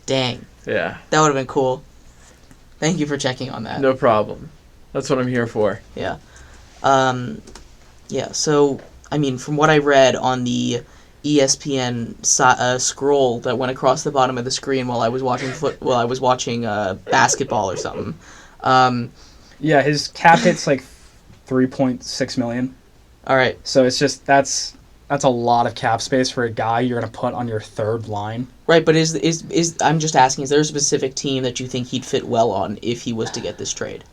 Speaker 1: dang,
Speaker 3: Yeah,
Speaker 1: that would have been cool. Thank you for checking on that.
Speaker 3: no problem. That's what I'm here for.
Speaker 1: Yeah. Yeah, so, I mean, from what I read on the ESPN scroll that went across the bottom of the screen while I was watching basketball or something.
Speaker 2: Yeah, his cap hit's like $3.6 million.
Speaker 1: All right.
Speaker 2: So it's just that's a lot of cap space for a guy you're going to put on your third line.
Speaker 1: Right, but is I'm just asking, is there a specific team that you think he'd fit well on if he was to get this trade?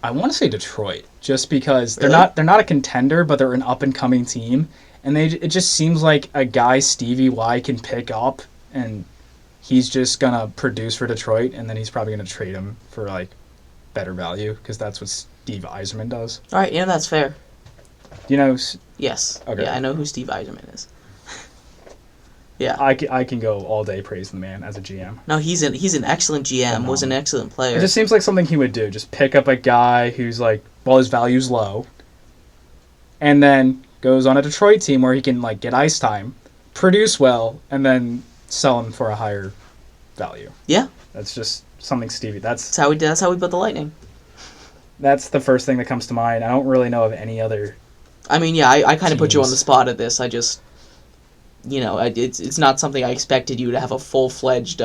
Speaker 2: I want to say Detroit, just because they're not a contender, but they're an up and coming team, and it just seems like a guy Stevie Y can pick up, and he's just gonna produce for Detroit, and then he's probably gonna trade him for like better value because that's what Steve Yzerman does.
Speaker 1: All right, yeah, that's fair.
Speaker 2: You know?
Speaker 1: Yes.
Speaker 2: Okay.
Speaker 1: Yeah, I know who Steve Yzerman is. Yeah.
Speaker 2: I can go all day praising the man as a GM.
Speaker 1: No, he's an excellent GM. Was an excellent player.
Speaker 2: It just seems like something he would do. Just pick up a guy who's like, well, his value's low, and then goes on a Detroit team where he can like get ice time, produce well, and then sell him for a higher value.
Speaker 1: Yeah.
Speaker 2: That's just something Stevie. That's
Speaker 1: how we built the Lightning.
Speaker 2: That's the first thing that comes to mind. I don't really know of any other.
Speaker 1: I mean, yeah, I kind of put you on
Speaker 2: teams.
Speaker 1: the spot at this. I just, it's not something I expected you to have a full-fledged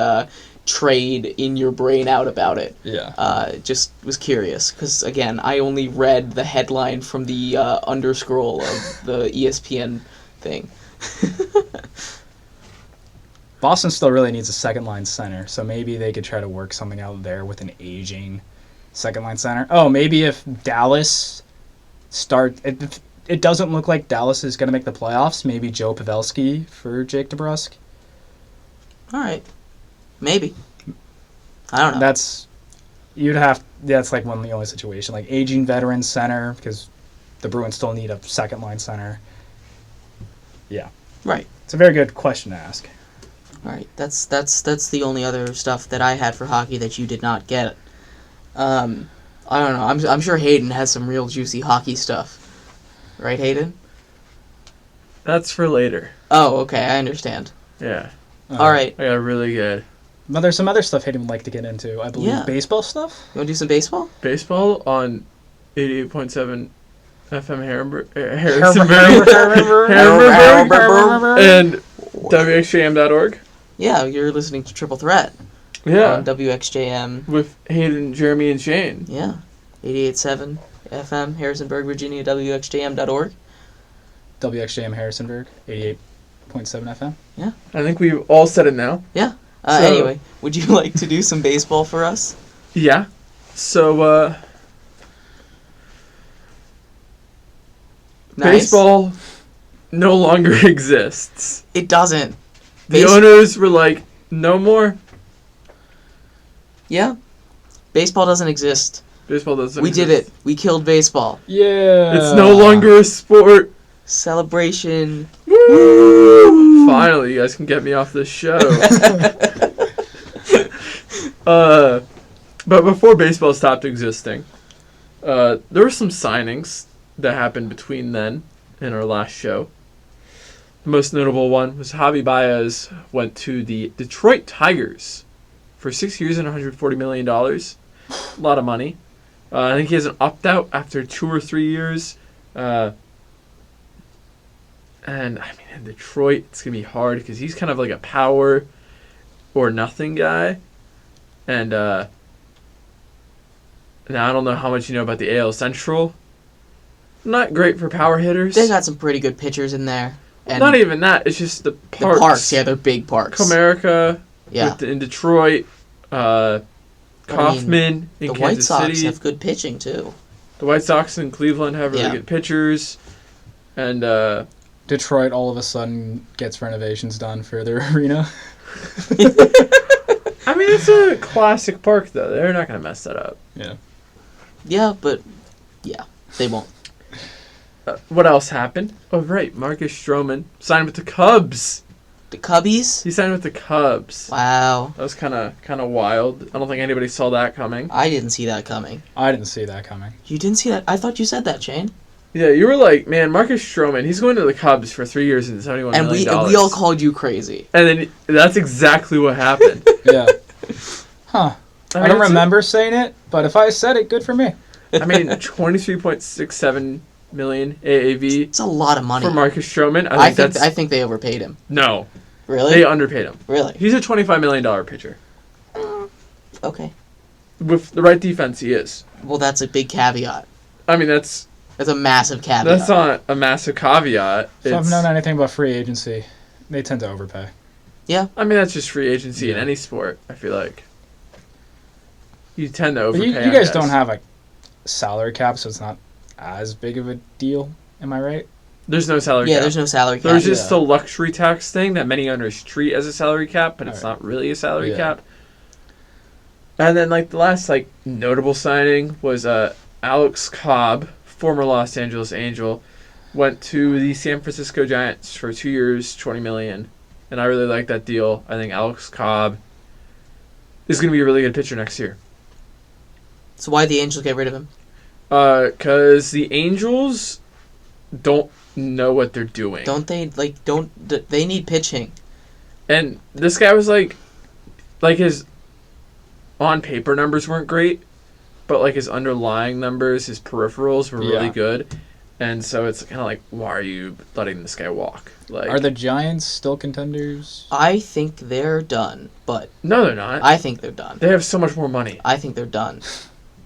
Speaker 1: trade in your brain out about it.
Speaker 2: Yeah.
Speaker 1: Just was curious because again, I only read the headline from the underscroll of the ESPN thing.
Speaker 2: Boston still really needs a second-line center, so maybe they could try to work something out there with an aging second-line center. Oh, maybe if Dallas it doesn't look like Dallas is going to make the playoffs, maybe Joe Pavelski for Jake DeBrusk.
Speaker 1: All right. Maybe. I don't know.
Speaker 2: That's like one of the only situation. Like aging veteran center, because the Bruins still need a second-line center. Yeah.
Speaker 1: Right.
Speaker 2: It's a very good question to ask.
Speaker 1: All right. That's the only other stuff that I had for hockey that you did not get. I don't know. I'm sure Haden has some real juicy hockey stuff. Right, Haden?
Speaker 3: That's for later.
Speaker 1: Oh, okay. I understand.
Speaker 3: Yeah.
Speaker 1: All right.
Speaker 3: I got really good.
Speaker 2: But there's some other stuff Hayden would like to get into. I believe
Speaker 1: Yeah.
Speaker 2: baseball stuff?
Speaker 1: You want to do some baseball?
Speaker 3: Baseball on 88.7 FM
Speaker 1: Harrisonburg.
Speaker 3: and WXJM.org.
Speaker 1: Yeah, you're listening to Triple Threat
Speaker 3: Yeah.
Speaker 1: on WXJM.
Speaker 3: With Haden, Jeremy, and Shane.
Speaker 1: Yeah. 88.7 FM, Harrisonburg, Virginia, WXJM.org.
Speaker 2: WXJM Harrisonburg, 88.7 FM.
Speaker 3: I think we've all said it now.
Speaker 1: Yeah.
Speaker 3: So-
Speaker 1: Anyway, would you like to do some baseball for us?
Speaker 3: Yeah. So,
Speaker 1: Nice.
Speaker 3: baseball no longer exists.
Speaker 1: It doesn't.
Speaker 3: The owners were like, no more.
Speaker 1: Yeah. Baseball doesn't exist.
Speaker 3: Baseball doesn't
Speaker 1: We
Speaker 3: exist.
Speaker 1: did it. We killed baseball.
Speaker 2: Yeah.
Speaker 3: It's no longer a sport.
Speaker 1: Celebration.
Speaker 3: Woo! Finally, you guys can get me off this show. But before baseball stopped existing, there were some signings that happened between then and our last show. The most notable one was Javi Baez went to the Detroit Tigers for 6 years and $140 million. A lot of money. I think he has an opt-out after 2 or 3 years. And, I mean, in Detroit, it's going to be hard because he's kind of like a power or nothing guy. And now I don't know how much you know about the AL Central. Not great for power hitters.
Speaker 1: They got some pretty good pitchers in there. And
Speaker 3: Not even that. It's just the parks.
Speaker 1: the parks. Yeah, they're big parks.
Speaker 3: Comerica
Speaker 1: Yeah.
Speaker 3: in Detroit. Kaufman in
Speaker 1: The
Speaker 3: Kansas
Speaker 1: White Sox
Speaker 3: City.
Speaker 1: have good pitching, too.
Speaker 3: The White Sox in Cleveland have really
Speaker 1: Yeah.
Speaker 3: good pitchers. And
Speaker 2: Detroit all of a sudden gets renovations done for their arena.
Speaker 3: I mean, it's a classic park, though. They're not going to mess that up.
Speaker 1: Yeah, but yeah, they won't.
Speaker 3: What else happened? Oh, right. Marcus Stroman signed with the Cubs.
Speaker 1: The Cubbies?
Speaker 3: He signed with the Cubs.
Speaker 1: Wow.
Speaker 3: That was kind of wild. I don't think anybody saw that coming.
Speaker 1: I didn't see that coming.
Speaker 2: I didn't see that coming.
Speaker 1: You didn't see that? I thought you said that, Shane.
Speaker 3: Yeah, you were like, man, Marcus Stroman, he's going to the Cubs for 3 years and $71
Speaker 1: And
Speaker 3: million.
Speaker 1: we all called you crazy.
Speaker 3: And then that's exactly what happened.
Speaker 2: Yeah. Huh. I don't
Speaker 3: that's
Speaker 2: remember saying it, but if I said it, good for me.
Speaker 3: I mean, 23.67 million AAV
Speaker 1: It's a lot of money.
Speaker 3: for Marcus Stroman.
Speaker 1: I think they overpaid him.
Speaker 3: No,
Speaker 1: Really?
Speaker 3: they underpaid him.
Speaker 1: Really?
Speaker 3: He's a $25 million pitcher.
Speaker 1: Okay.
Speaker 3: With the right defense, he is.
Speaker 1: Well, that's a big caveat.
Speaker 3: I mean, that's
Speaker 1: That's a massive caveat.
Speaker 3: not a massive caveat.
Speaker 2: If I've
Speaker 3: It's,
Speaker 2: known anything about free agency, they tend to overpay.
Speaker 3: I mean, that's just free agency in
Speaker 2: Yeah.
Speaker 3: any sport, I feel like. You tend to
Speaker 2: But
Speaker 3: overpay.
Speaker 2: you guys don't have a salary cap, so it's not as big of a deal. Am I right?
Speaker 3: There's no salary
Speaker 1: Yeah,
Speaker 3: cap.
Speaker 1: there's no salary cap.
Speaker 3: There's just
Speaker 2: Yeah.
Speaker 3: a luxury tax thing that many owners treat as a salary cap, but it's
Speaker 2: Alright.
Speaker 3: not really a salary
Speaker 2: Yeah.
Speaker 3: cap. And then, the last, notable signing was Alex Cobb, former Los Angeles Angel, went to the San Francisco Giants for 2 years, $20 million. And I really like that deal. I think Alex Cobb is going to be a really good pitcher next year.
Speaker 1: So why'd the Angels get rid of him?
Speaker 3: Because the Angels don't know what they're doing.
Speaker 1: They need pitching.
Speaker 3: And this guy was like his on paper numbers weren't great, but his underlying numbers, his peripherals were really
Speaker 2: Yeah.
Speaker 3: good. And so it's kind of like, why are you letting this guy walk?
Speaker 2: Are the Giants still contenders?
Speaker 1: I think they're done, but
Speaker 3: No, they're not.
Speaker 1: I think they're done.
Speaker 3: They have so much more money.
Speaker 1: I think they're done.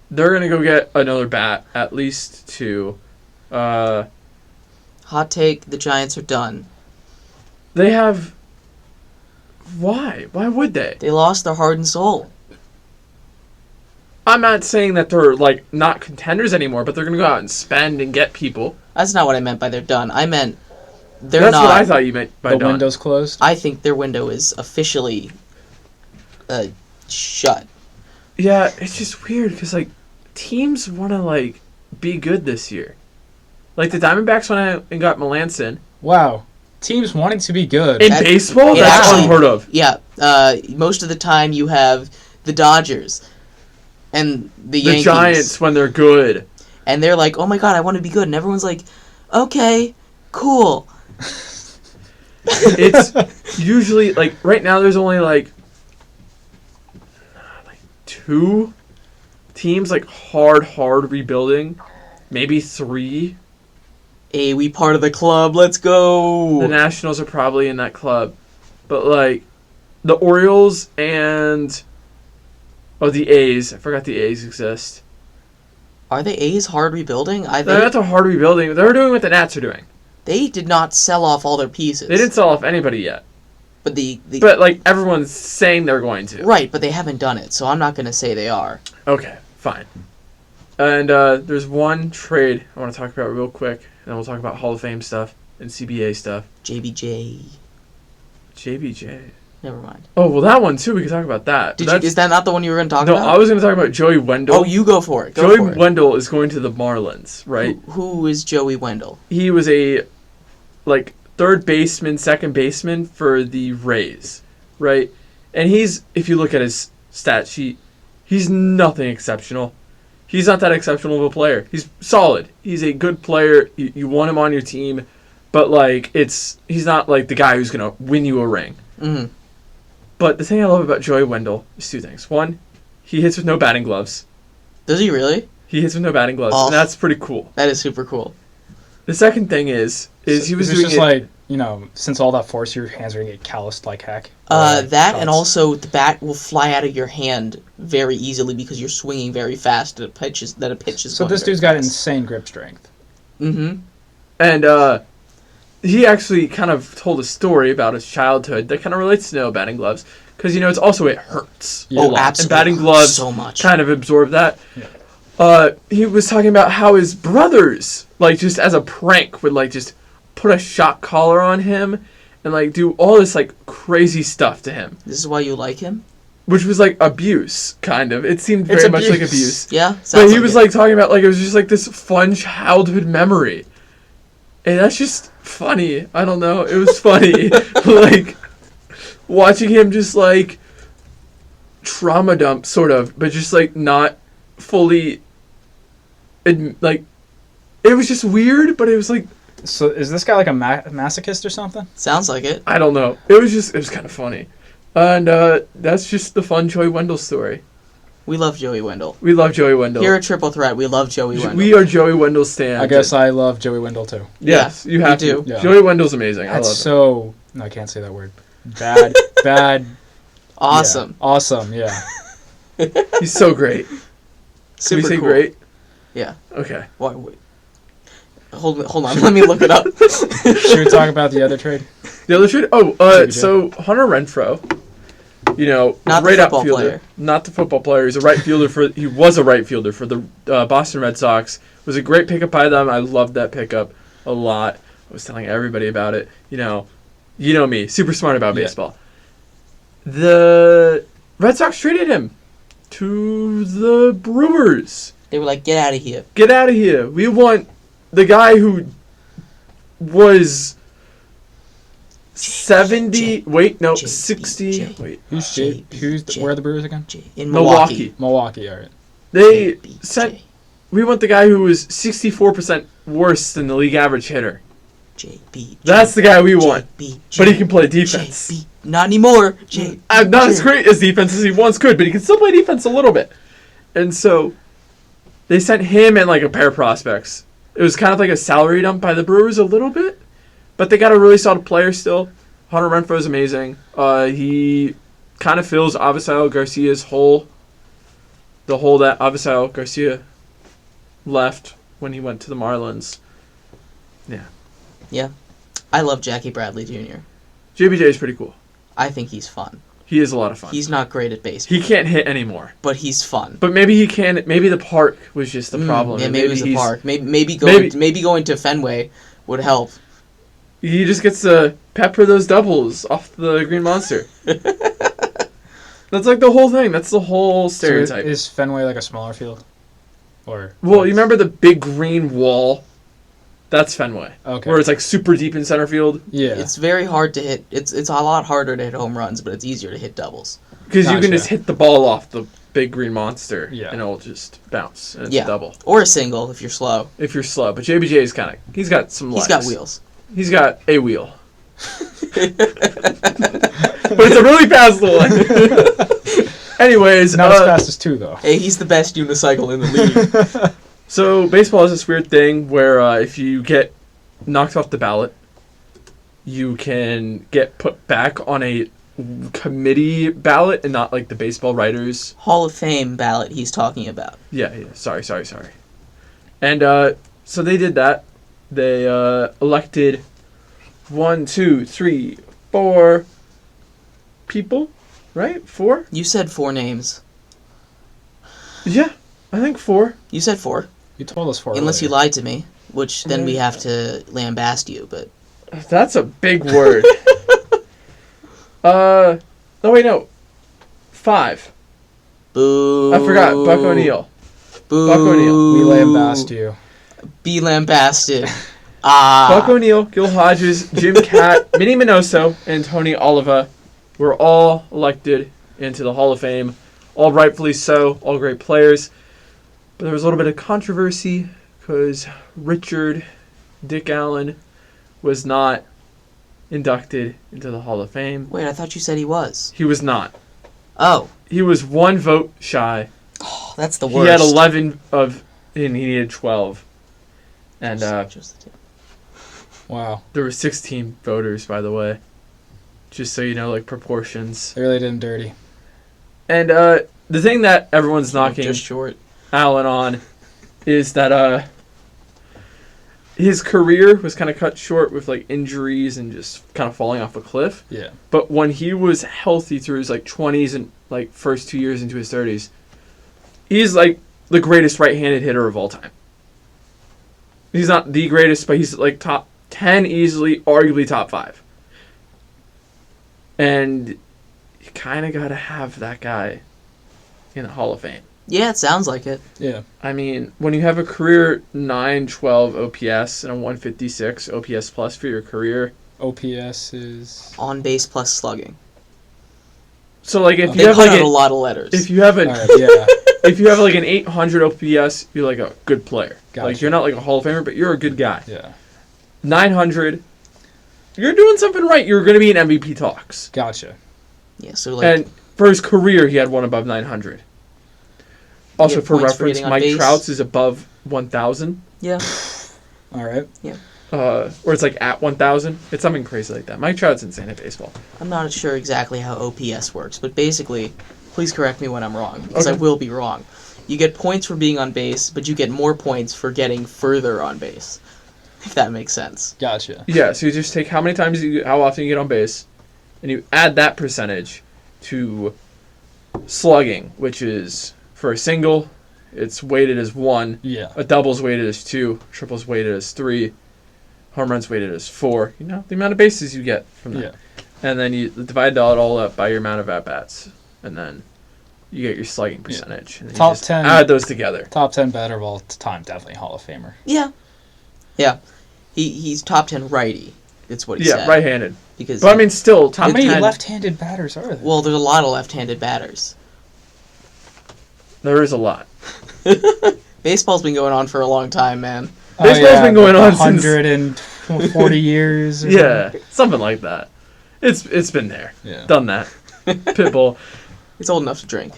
Speaker 3: They're going to go get another bat, at least two.
Speaker 1: Hot take, the Giants are done.
Speaker 3: They have Why? Why would they?
Speaker 1: They lost their heart and soul.
Speaker 3: I'm not saying that they're like not contenders anymore, but they're gonna go out and spend and get people.
Speaker 1: That's not what I meant by they're done. I meant they're
Speaker 3: That's
Speaker 1: not.
Speaker 3: what I thought you meant by
Speaker 2: The
Speaker 3: done.
Speaker 2: window's closed.
Speaker 1: I think their window is officially shut.
Speaker 3: Yeah, it's just weird because like teams want to like be good this year. Like the Diamondbacks went out and got Melanson.
Speaker 2: Wow. Teams wanting to be good.
Speaker 3: In
Speaker 1: That-
Speaker 3: baseball,
Speaker 1: it
Speaker 3: that's
Speaker 1: actually-
Speaker 3: unheard of.
Speaker 1: Yeah. Most of the time you have the Dodgers and the
Speaker 3: The
Speaker 1: Yankees.
Speaker 3: Giants when they're good.
Speaker 1: And they're like, oh my god, I want to be good. And everyone's like, okay, cool.
Speaker 3: It's usually like right now there's only like two teams like hard rebuilding, maybe three.
Speaker 1: Hey, we part of the club. Let's
Speaker 3: The
Speaker 1: go.
Speaker 3: Nationals are probably in that club, but like the Orioles and the A's. I forgot the A's exist.
Speaker 1: Are the A's hard rebuilding?
Speaker 3: They're not the hard rebuilding. They're doing what the Nats are doing.
Speaker 1: They did not sell off all their pieces.
Speaker 3: They didn't sell off anybody yet,
Speaker 1: But the
Speaker 3: but like everyone's saying they're going to.
Speaker 1: right, but they haven't done it, so I'm not going to say they are.
Speaker 3: Okay, fine. And there's one trade I want to talk about real quick, and then we'll talk about Hall of Fame stuff and CBA stuff.
Speaker 1: JBJ.
Speaker 3: JBJ.
Speaker 1: Never mind.
Speaker 3: Oh, well, that one too. We can talk about that.
Speaker 1: Is that not the one you were going to talk
Speaker 3: No,
Speaker 1: about?
Speaker 3: I was going to talk about Joey Wendle.
Speaker 1: Oh, you go for it. Go
Speaker 3: Joey
Speaker 1: for it.
Speaker 3: Wendle is going to the Marlins, right?
Speaker 1: Who is Joey Wendle?
Speaker 3: He was a like third baseman, second baseman for the Rays, right? And he's, if you look at his stat sheet, he's nothing exceptional. He's not that exceptional of a player. He's solid. He's a good player. You want him on your team, but like he's not like the guy who's gonna win you a ring.
Speaker 1: Mm-hmm.
Speaker 3: But the thing I love about Joey Wendle is two things. One, he hits with no batting gloves.
Speaker 1: Does he really?
Speaker 3: He hits with no batting gloves,
Speaker 1: Oh.
Speaker 3: and that's pretty cool.
Speaker 1: That is super cool.
Speaker 3: The second thing is he was
Speaker 2: It's
Speaker 3: doing
Speaker 2: just
Speaker 3: it.
Speaker 2: like, since all that force, your hands are going to get calloused like heck.
Speaker 1: That and
Speaker 2: Shots.
Speaker 1: also the bat will fly out of your hand very easily because you're swinging very fast at a pitch is
Speaker 2: So this dude's got insane grip strength.
Speaker 1: Mm-hmm.
Speaker 3: And he actually kind of told a story about his childhood that kind of relates to no batting gloves. Because, it hurts
Speaker 2: Yeah.
Speaker 3: a
Speaker 1: Oh,
Speaker 3: lot.
Speaker 1: absolutely.
Speaker 3: And batting gloves
Speaker 1: So much.
Speaker 3: kind of absorb that.
Speaker 2: Yeah.
Speaker 3: He was talking about how his brothers, like, just as a prank, would, like, just put a shock collar on him and, like, do all this, like, crazy stuff to him.
Speaker 1: This is why you like him?
Speaker 3: Which was, like, abuse, kind of. It seemed very much like abuse.
Speaker 1: Yeah?
Speaker 3: But he
Speaker 1: Sounds
Speaker 3: was
Speaker 1: it.
Speaker 3: like talking about like it was just like this fun childhood memory, and that's just funny. I don't know. It was funny, like watching him just like trauma dump sort of, but just like not fully. Like it was just weird, but it was like
Speaker 2: So is this guy like a masochist or something?
Speaker 1: Sounds like it.
Speaker 3: I don't know. It was kind of funny, and that's just the fun Joey Wendle story.
Speaker 1: We love Joey Wendle.
Speaker 3: We love Joey Wendle.
Speaker 1: Here at Triple Threat, we love Joey Wendle.
Speaker 3: We are Joey Wendle stands.
Speaker 2: I guess I love Joey Wendle too.
Speaker 3: Yes, you have
Speaker 1: you
Speaker 3: to.
Speaker 1: do.
Speaker 2: Yeah.
Speaker 3: Joey Wendle's amazing. I
Speaker 2: That's
Speaker 3: love him.
Speaker 2: so... No, I can't say that word. Bad. Bad.
Speaker 1: Awesome.
Speaker 2: Yeah. Awesome, yeah.
Speaker 3: He's so great. Can
Speaker 1: Super
Speaker 3: we say
Speaker 1: cool.
Speaker 3: great?
Speaker 1: Yeah.
Speaker 3: Okay.
Speaker 1: Wait. Hold on. Let me look it up.
Speaker 2: Should we talk about the other trade?
Speaker 3: The other trade?
Speaker 2: JBJ.
Speaker 3: So Hunter Renfroe,
Speaker 1: Not the
Speaker 3: great
Speaker 1: football
Speaker 3: outfielder.
Speaker 1: player.
Speaker 3: Not the football player. He was a right fielder for the Boston Red Sox. It was a great pickup by them. I loved that pickup a lot. I was telling everybody about it. You know me, super smart about
Speaker 2: Yeah.
Speaker 3: baseball. The Red Sox traded him to the Brewers.
Speaker 1: They were like, get out of here.
Speaker 3: Get out of here. We want the guy who was 70. Wait, no,
Speaker 1: J-
Speaker 3: 60.
Speaker 1: J-
Speaker 3: Wait.
Speaker 2: Who's
Speaker 1: J-
Speaker 2: where are the Brewers again?
Speaker 1: In
Speaker 3: Milwaukee.
Speaker 2: Milwaukee, alright.
Speaker 3: They
Speaker 1: JBJ.
Speaker 3: sent. We want the guy who was 64% worse than the league average hitter.
Speaker 1: JB.
Speaker 3: That's the guy we want.
Speaker 1: JB,
Speaker 3: But he can play defense.
Speaker 1: JB. Not anymore. JB.
Speaker 3: Not as great as defense as he once could, but he can still play defense a little bit. And so they sent him and like a pair of prospects. It was kind of like a salary dump by the Brewers a little bit, but they got a really solid player still. Hunter Renfroe is amazing. He kind of fills Avisail Garcia's hole. The hole that Avisail Garcia left when he went to the Marlins.
Speaker 1: Yeah. I love Jackie Bradley Jr.
Speaker 3: JBJ is pretty cool.
Speaker 1: I think he's fun.
Speaker 3: He is a lot of fun.
Speaker 1: He's not great at baseball.
Speaker 3: He can't hit anymore.
Speaker 1: But he's fun.
Speaker 3: But maybe he can. Maybe the park was just the problem.
Speaker 1: Yeah, maybe it was the park. Maybe going to Fenway would help.
Speaker 3: He just gets to pepper those doubles off the Green Monster. That's like the whole thing. That's the whole stereotype.
Speaker 2: So is Fenway like a smaller field? Or
Speaker 3: Well, you remember the big green wall? That's Fenway.
Speaker 2: Okay.
Speaker 3: Where it's like super deep in center field.
Speaker 2: Yeah.
Speaker 1: It's very hard to hit. It's a lot harder to hit home runs, but it's easier to hit doubles.
Speaker 3: Because you
Speaker 2: Gotcha.
Speaker 3: can just hit the ball off the big green monster,
Speaker 2: Yeah.
Speaker 3: and it'll just bounce, and it's a double.
Speaker 1: Or a single if you're slow.
Speaker 3: If you're slow. But JBJ is he's got some legs.
Speaker 1: He's got wheels.
Speaker 3: He's got a wheel. But it's a really fast one. Anyways.
Speaker 2: Not as fast as 2, though.
Speaker 1: Hey, he's the best unicycle in the league.
Speaker 3: So baseball has this weird thing where if you get knocked off the ballot, you can get put back on a committee ballot and not like the baseball writers.
Speaker 1: Hall of Fame ballot he's talking about.
Speaker 3: Yeah. Sorry. And so they did that. They elected 1, 2, 3, 4 people, right? 4?
Speaker 1: You said 4 names.
Speaker 3: Yeah, I think 4.
Speaker 1: You said 4.
Speaker 2: You told us 4
Speaker 1: Unless you
Speaker 2: earlier.
Speaker 1: lied to me, which then we have to lambast you, but...
Speaker 3: That's a big word. No, wait, no. 5.
Speaker 1: Boo.
Speaker 3: I forgot. Buck O'Neil.
Speaker 1: Boo.
Speaker 3: Buck O'Neil.
Speaker 2: We lambast you.
Speaker 1: Be lambasted. Ah.
Speaker 3: Buck O'Neil, Gil Hodges, Jim Catt, Minnie Minoso, and Tony Oliva were all elected into the Hall of Fame. All rightfully so. All great players. But there was a little bit of controversy because Richard Dick Allen was not inducted into the Hall of Fame.
Speaker 1: Wait, I thought you said he was.
Speaker 3: He was not.
Speaker 1: Oh.
Speaker 3: He was 1 vote shy.
Speaker 1: Oh, that's the worst.
Speaker 3: He had 11 and he needed 12. And
Speaker 1: Just the 2.
Speaker 2: Wow.
Speaker 3: there were 16 voters, by the way. Just so you know, like, proportions.
Speaker 2: They really did him dirty.
Speaker 3: And the thing that everyone's knocking
Speaker 1: Just short.
Speaker 3: Allen on is that his career was kind of cut short with like injuries and just kind of falling off a cliff.
Speaker 2: Yeah.
Speaker 3: But when he was healthy through his like 20s and like first 2 years into his 30s, he's like the greatest right-handed hitter of all time. He's not the greatest, but he's like top 10 easily, arguably top 5. And you kind of got to have that guy in the Hall of Fame.
Speaker 1: Yeah, it sounds like it.
Speaker 2: Yeah.
Speaker 3: I mean, when you have a career 912 OPS and a 156 OPS plus for your career.
Speaker 2: OPS is...
Speaker 1: On base plus slugging.
Speaker 3: So, like, if
Speaker 1: They
Speaker 3: you have
Speaker 1: put
Speaker 3: like
Speaker 1: out a lot of letters.
Speaker 3: if you have a,
Speaker 2: Alright, yeah.
Speaker 3: if you have like an 800 OPS, you're like a good player.
Speaker 2: Gotcha.
Speaker 3: Like, you're not like a Hall of Famer, but you're a good guy.
Speaker 2: Yeah.
Speaker 3: 900, you're doing something right. You're going to be in MVP talks.
Speaker 2: Gotcha.
Speaker 1: Yeah, so like...
Speaker 3: And for his career, he had one above 900. Also,
Speaker 1: have
Speaker 3: for
Speaker 1: points for
Speaker 3: reference,
Speaker 1: hitting on
Speaker 3: Mike
Speaker 1: base?
Speaker 3: Trout's is above 1,000.
Speaker 1: Yeah.
Speaker 2: Alright.
Speaker 3: Or it's like at 1,000. It's something crazy like that. Mike Trout's insane at baseball.
Speaker 1: I'm not sure exactly how OPS works, but basically, please correct me when I'm wrong, because
Speaker 3: Okay.
Speaker 1: I will be wrong. You get points for being on base, but you get more points for getting further on base, if that makes sense.
Speaker 2: Gotcha.
Speaker 3: Yeah, so you just take how often you get on base, and you add that percentage to slugging, which is for a single, it's weighted as 1.
Speaker 2: Yeah.
Speaker 3: A double's weighted as 2. Triple's weighted as 3. Home run's weighted as 4. You know, the amount of bases you get from that.
Speaker 2: Yeah.
Speaker 3: And then you divide that all up by your amount of at-bats. And then you get your slugging percentage. And then
Speaker 2: Top
Speaker 3: you just
Speaker 2: 10.
Speaker 3: add those together.
Speaker 2: Top 10 batter of all time, definitely Hall of Famer.
Speaker 1: Yeah. Yeah. He's top 10 righty. That's what he said.
Speaker 3: Yeah, right-handed.
Speaker 1: Because
Speaker 3: But I mean, still, top
Speaker 2: How many
Speaker 3: 10.
Speaker 2: left-handed batters are there?
Speaker 1: well, there's a lot of left-handed batters.
Speaker 3: There is a lot.
Speaker 1: Baseball's been going on for a long time, man.
Speaker 3: Baseball's been going on since
Speaker 2: 140 years. Or
Speaker 3: Yeah, something like that. It's been there.
Speaker 2: Yeah.
Speaker 3: Done that. Pitbull.
Speaker 1: It's old enough to drink.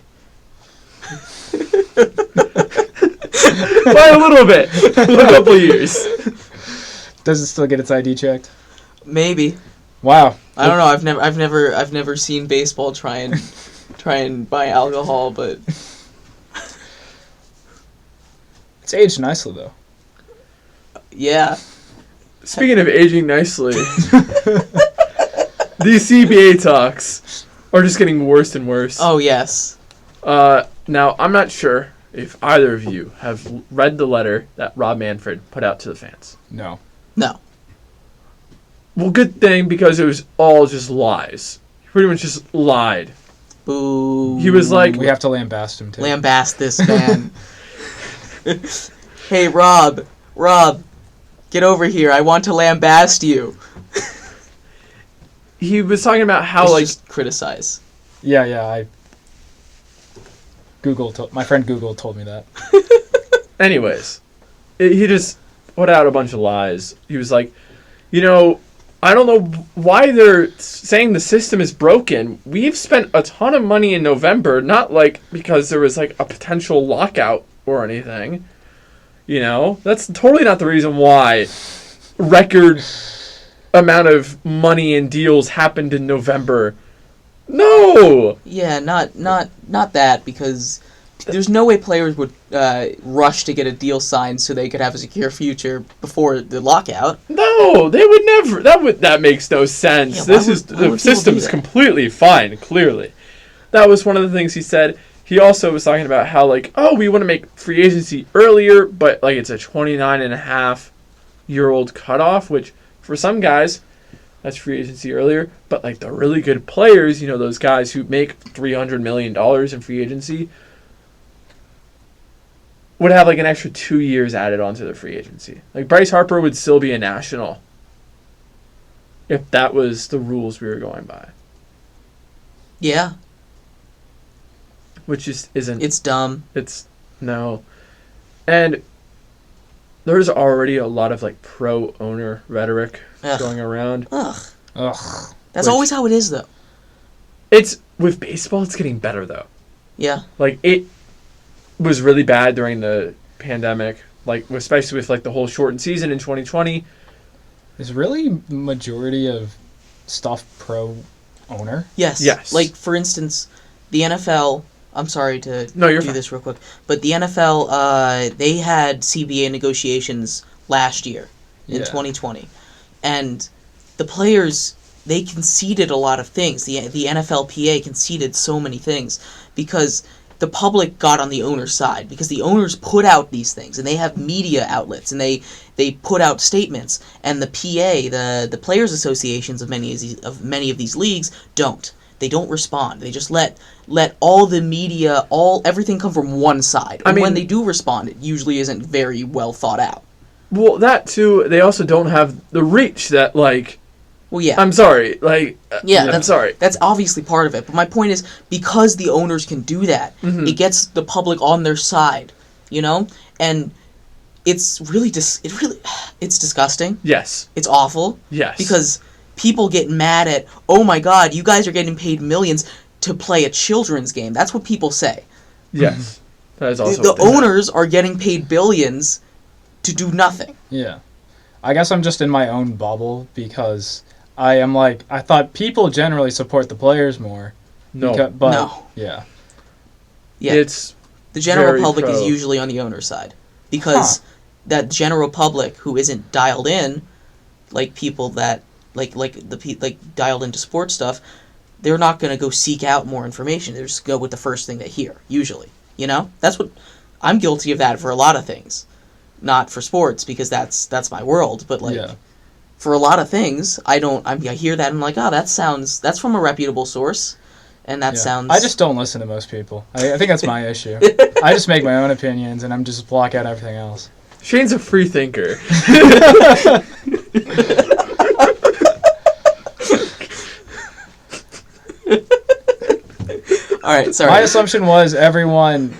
Speaker 3: By a little bit. A couple years.
Speaker 2: Does it still get its ID checked?
Speaker 1: Maybe.
Speaker 2: Wow.
Speaker 1: I don't know. I've never seen baseball try and buy alcohol, but
Speaker 2: It's aged nicely, though.
Speaker 1: yeah.
Speaker 3: Speaking of aging nicely, These CBA talks are just getting worse and worse.
Speaker 1: Oh, yes.
Speaker 3: Now, I'm not sure if either of you have read the letter that Rob Manfred put out to the fans.
Speaker 2: No.
Speaker 1: No.
Speaker 3: Well, good thing, because it was all just lies. He pretty much just lied.
Speaker 1: Boo.
Speaker 3: He was like...
Speaker 2: We have to lambast him, too.
Speaker 1: Lambast this man. Hey, Rob, get over here. I want to lambast you.
Speaker 3: He was talking about how,
Speaker 1: Just criticize.
Speaker 2: Yeah, my friend Google told me that.
Speaker 3: Anyways, he just put out a bunch of lies. He was like, I don't know why they're saying the system is broken. We've spent a ton of money in November, not because there was a potential lockout or anything. That's totally not the reason why record amount of money and deals happened in November. No!
Speaker 1: Yeah, not that, because there's no way players would rush to get a deal signed so they could have a secure future before the lockout.
Speaker 3: No, they would never. That makes no sense.
Speaker 1: Yeah,
Speaker 3: The system's completely fine, clearly. That was one of the things he said. He also was talking about how, we want to make free agency earlier, but, it's a 29.5-year-old cutoff, which, for some guys, that's free agency earlier. But, the really good players, those guys who make $300 million in free agency, would have, an extra 2 years added onto their free agency. Bryce Harper would still be a national if that was the rules we were going by.
Speaker 1: Yeah.
Speaker 3: Which just isn't...
Speaker 1: It's dumb.
Speaker 3: No. And there's already a lot of, pro-owner rhetoric going around.
Speaker 1: Ugh. That's
Speaker 3: Which-
Speaker 1: always how it is, though.
Speaker 3: With baseball, it's getting better, though.
Speaker 1: Yeah.
Speaker 3: It was really bad during the pandemic, especially with, the whole shortened season in 2020.
Speaker 2: Is really majority of stuff pro-owner?
Speaker 1: Yes.
Speaker 3: Yes.
Speaker 1: For instance, the NFL... I'm sorry to
Speaker 3: you're
Speaker 1: do
Speaker 3: fine.
Speaker 1: this real quick, but the NFL, they had CBA negotiations last year in 2020, and the players, they conceded a lot of things. The NFLPA conceded so many things because the public got on the owner's side, because the owners put out these things, and they have media outlets, and they put out statements, and the PA, the players' associations of many of these leagues don't. They don't respond. They just let all the media, everything come from one side. And when they do respond, it usually isn't very well thought out.
Speaker 3: Well, that too. They also don't have the reach that
Speaker 1: Well, yeah.
Speaker 3: I'm sorry. I'm sorry.
Speaker 1: That's obviously part of it. But my point is, because the owners can do that, it gets the public on their side, And it's really it's disgusting.
Speaker 3: Yes.
Speaker 1: It's awful.
Speaker 3: Yes.
Speaker 1: Because people get mad at, oh my God, you guys are getting paid millions to play a children's game. That's what people say.
Speaker 3: Yes. That is also
Speaker 1: The owners are getting paid billions to do nothing.
Speaker 2: Yeah. I guess I'm just in my own bubble because I am I thought people generally support the players more.
Speaker 3: No.
Speaker 1: No.
Speaker 2: Yeah.
Speaker 1: Yeah.
Speaker 3: It's
Speaker 1: the general
Speaker 3: very
Speaker 1: public is
Speaker 3: pro.
Speaker 1: usually on the owner's side. Because that general public who isn't dialed in, people that dialed into sports stuff, they're not going to go seek out more information. They just go with the first thing they hear, usually. That's what I'm guilty of that for a lot of things. Not for sports, because that's my world, but for a lot of things, I hear that and I'm like, oh, that's from a reputable source, and that sounds...
Speaker 2: I just don't listen to most people. I think that's my issue. I just make my own opinions, and I'm just block out everything else.
Speaker 3: Shane's a free thinker.
Speaker 1: All right, sorry.
Speaker 2: My assumption was everyone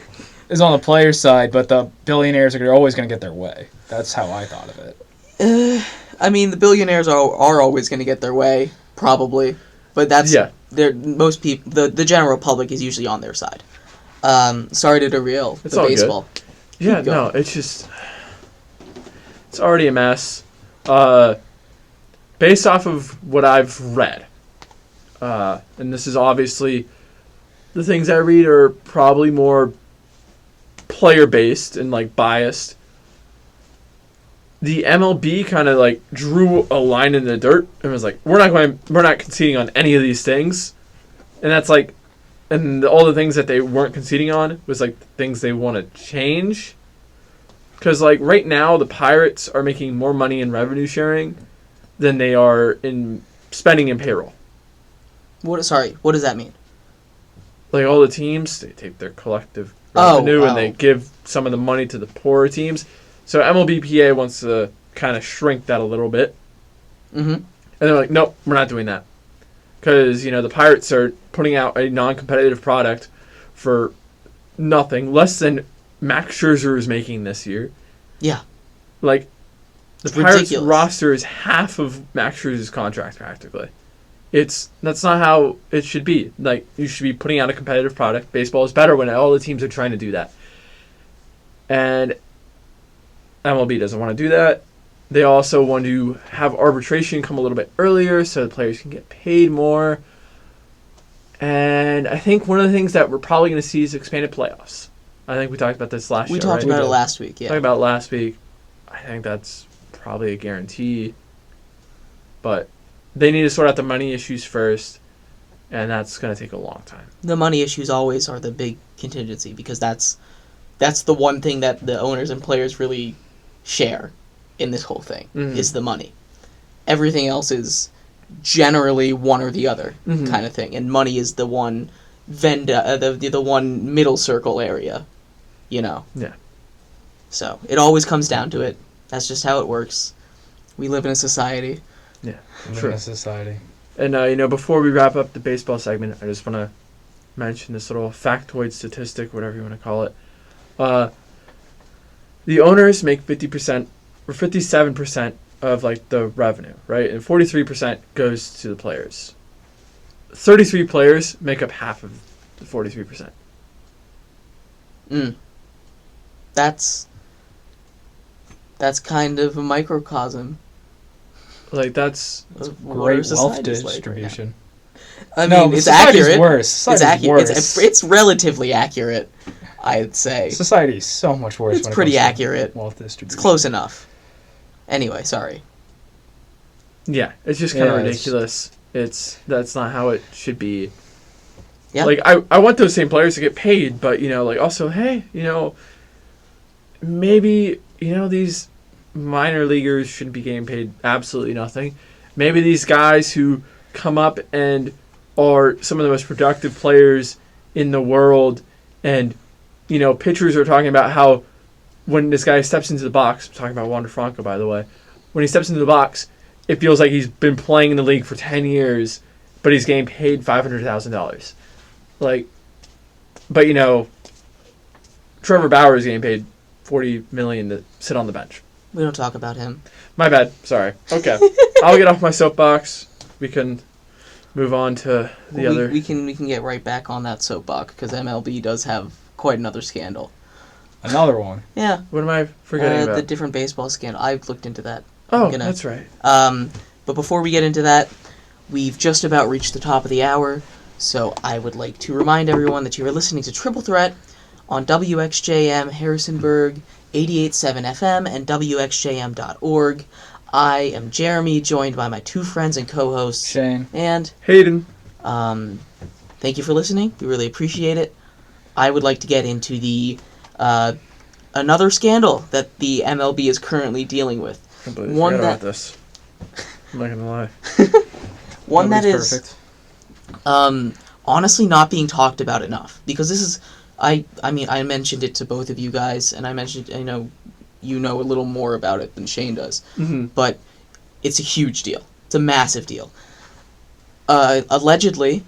Speaker 2: is on the player's side, but the billionaires are always going to get their way. That's how I thought of it.
Speaker 1: The billionaires are always going to get their way, probably, but that's most people. The general public is usually on their side. Sorry to derail the baseball.
Speaker 3: Good. Yeah, no, it's already a mess. Based off of what I've read, and this is obviously the things I read are probably more player based and biased. the MLB kind of like drew a line in the dirt and was like, we're not conceding on any of these things, and that's like, and all the things that they weren't conceding on was like the things they want to change, because like right now the Pirates are making more money in revenue sharing than they are in spending in payroll.
Speaker 1: What does that mean?
Speaker 3: Like all the teams, they take their collective revenue and they give some of the money to the poorer teams. So MLBPA wants to kind of shrink that a little bit.
Speaker 1: Mm-hmm.
Speaker 3: And they're like, nope, we're not doing that. Because, the Pirates are putting out a non-competitive product for nothing, less than Max Scherzer is making this year.
Speaker 1: Yeah.
Speaker 3: Like, the
Speaker 1: It's
Speaker 3: Pirates
Speaker 1: ridiculous.
Speaker 3: roster is half of Max Scherzer's contract, practically. That's not how it should be. Like, you should be putting out a competitive product. Baseball is better when all the teams are trying to do that. And MLB doesn't want to do that. They also want to have arbitration come a little bit earlier so the players can get paid more. And I think one of the things that we're probably going to see is expanded playoffs. I think we talked about this last
Speaker 1: We
Speaker 3: show,
Speaker 1: talked
Speaker 3: right?
Speaker 1: about it last week, yeah.
Speaker 3: Talked about it last week. I think that's probably a guarantee. But they need to sort out the money issues first, and that's going to take a long time.
Speaker 1: The money issues always are the big contingency because that's the one thing that the owners and players really share in this whole thing is the money. Everything else is generally one or the other kind of thing, and money is the one the one middle circle area,
Speaker 3: Yeah.
Speaker 1: So it always comes down to it. That's just how it works. We live in a society.
Speaker 3: Yeah.
Speaker 2: Live
Speaker 3: Sure.
Speaker 2: in a society.
Speaker 3: And before we wrap up the baseball segment, I just want to mention this little factoid statistic, whatever you want to call it. The owners make 50% or 57% of like the revenue, right? And 43% goes to the players. 33 players make up half of the 43%.
Speaker 1: That's kind of a microcosm.
Speaker 3: Like that's
Speaker 1: of what our
Speaker 2: Great wealth
Speaker 1: society's like right now.
Speaker 2: distribution.
Speaker 1: I
Speaker 2: No,
Speaker 1: mean, it's
Speaker 2: society's
Speaker 1: accurate.
Speaker 2: worse.
Speaker 1: It's
Speaker 2: Society's
Speaker 1: accurate.
Speaker 2: worse.
Speaker 1: It's relatively accurate, I'd say.
Speaker 2: Society is so much worse.
Speaker 1: It's
Speaker 2: when it
Speaker 1: pretty
Speaker 2: comes to
Speaker 1: accurate.
Speaker 2: Wealth
Speaker 1: It's
Speaker 2: distribution.
Speaker 1: close enough. Anyway, sorry.
Speaker 3: yeah, it's just kind of
Speaker 2: Yeah, it's-
Speaker 3: ridiculous. That's not how it should be.
Speaker 1: Yeah.
Speaker 3: Like I want those same players to get paid, but like also, hey, maybe these minor leaguers shouldn't be getting paid absolutely nothing. Maybe these guys who come up and are some of the most productive players in the world, and pitchers are talking about how when this guy steps into the box, I'm talking about Wander Franco, by the way, when he steps into the box, it feels like he's been playing in the league for 10 years, but he's getting paid $500,000. Like, but Trevor Bauer is getting paid $40 million to sit on the bench.
Speaker 1: We don't talk about him.
Speaker 3: My bad. Sorry. Okay. I'll get off my soapbox. We can move on to the other.
Speaker 1: We can get right back on that soapbox because MLB does have quite another scandal.
Speaker 2: Another one.
Speaker 1: Yeah.
Speaker 3: What am I forgetting about?
Speaker 1: The different baseball scandal. I've looked into that.
Speaker 3: Oh, that's right.
Speaker 1: But before we get into that, we've just about reached the top of the hour, so I would like to remind everyone that you are listening to Triple Threat on WXJM Harrisonburg 88.7 FM and WXJM.org. I am Jeremy, joined by my two friends and co-hosts,
Speaker 2: Shane.
Speaker 1: and
Speaker 3: Haden.
Speaker 1: thank you for listening. We really appreciate it. I would like to get into the another scandal that the MLB is currently dealing with.
Speaker 3: I can't believe I
Speaker 1: One
Speaker 3: forgot
Speaker 1: that-
Speaker 3: about this. I'm not gonna lie.
Speaker 1: One that
Speaker 2: Nobody's
Speaker 1: is
Speaker 2: perfect.
Speaker 1: honestly not being talked about enough, because this is I mentioned it to both of you guys, and I mentioned you know a little more about it than Shane does, but it's a huge deal. It's a massive deal. Allegedly,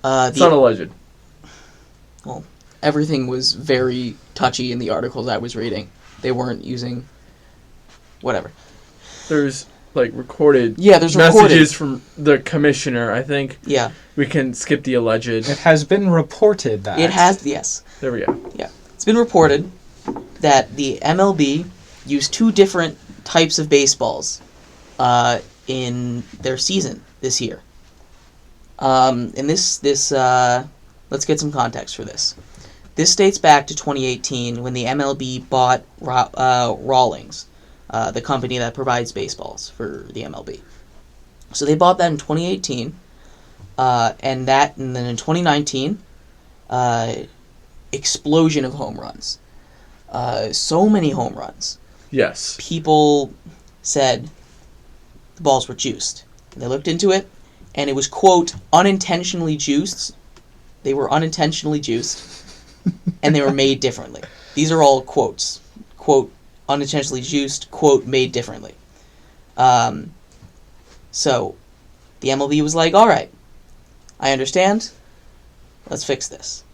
Speaker 3: It's not alleged.
Speaker 1: well, everything was very touchy in the articles I was reading. They weren't using whatever.
Speaker 3: There's recorded
Speaker 1: There's
Speaker 3: messages from the commissioner. I think
Speaker 1: Yeah,
Speaker 3: we can skip the alleged.
Speaker 2: It has been reported that.
Speaker 1: it has. Yes,
Speaker 3: There we go.
Speaker 1: it's been reported that the MLB used two different types of baseballs in their season this year. And this let's get some context for this. This dates back to 2018 when the MLB bought Rawlings, the company that provides baseballs for the MLB. So they bought that in 2018, and then in 2019, explosion of home runs. So many home runs.
Speaker 3: Yes.
Speaker 1: People said the balls were juiced. And they looked into it, and it was, quote, unintentionally juiced. They were unintentionally juiced, and they were made differently. These are all quotes. Quote, unintentionally juiced, quote, made differently. So the MLB was like, all right, I understand. Let's fix this.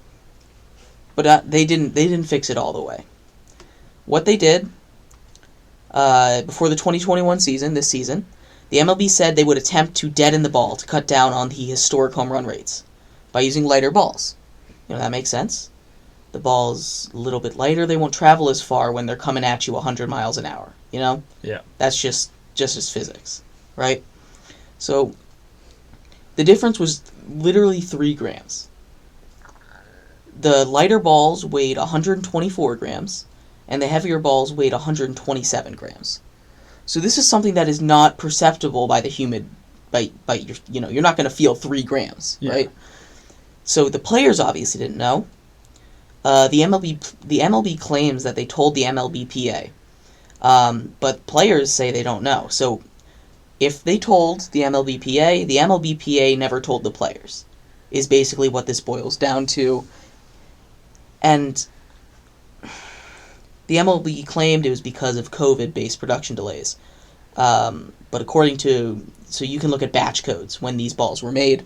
Speaker 1: But they didn't fix it all the way. What they did, before the 2021 season, this season, the MLB said they would attempt to deaden the ball to cut down on the historic home run rates by using lighter balls. That makes sense. The ball's a little bit lighter. They won't travel as far when they're coming at you 100 miles an hour.
Speaker 2: Yeah.
Speaker 1: That's just as physics, right? So the difference was literally 3 grams. The lighter balls weighed 124 grams, and the heavier balls weighed 127 grams. So this is something that is not perceptible by the human, by your, you're not going to feel 3 grams, right? So the players obviously didn't know. The MLB claims that they told the MLBPA, but players say they don't know. So if they told the MLBPA never told the players, is basically what this boils down to. And the MLB claimed it was because of COVID-based production delays. But according to... So you can look at batch codes when these balls were made.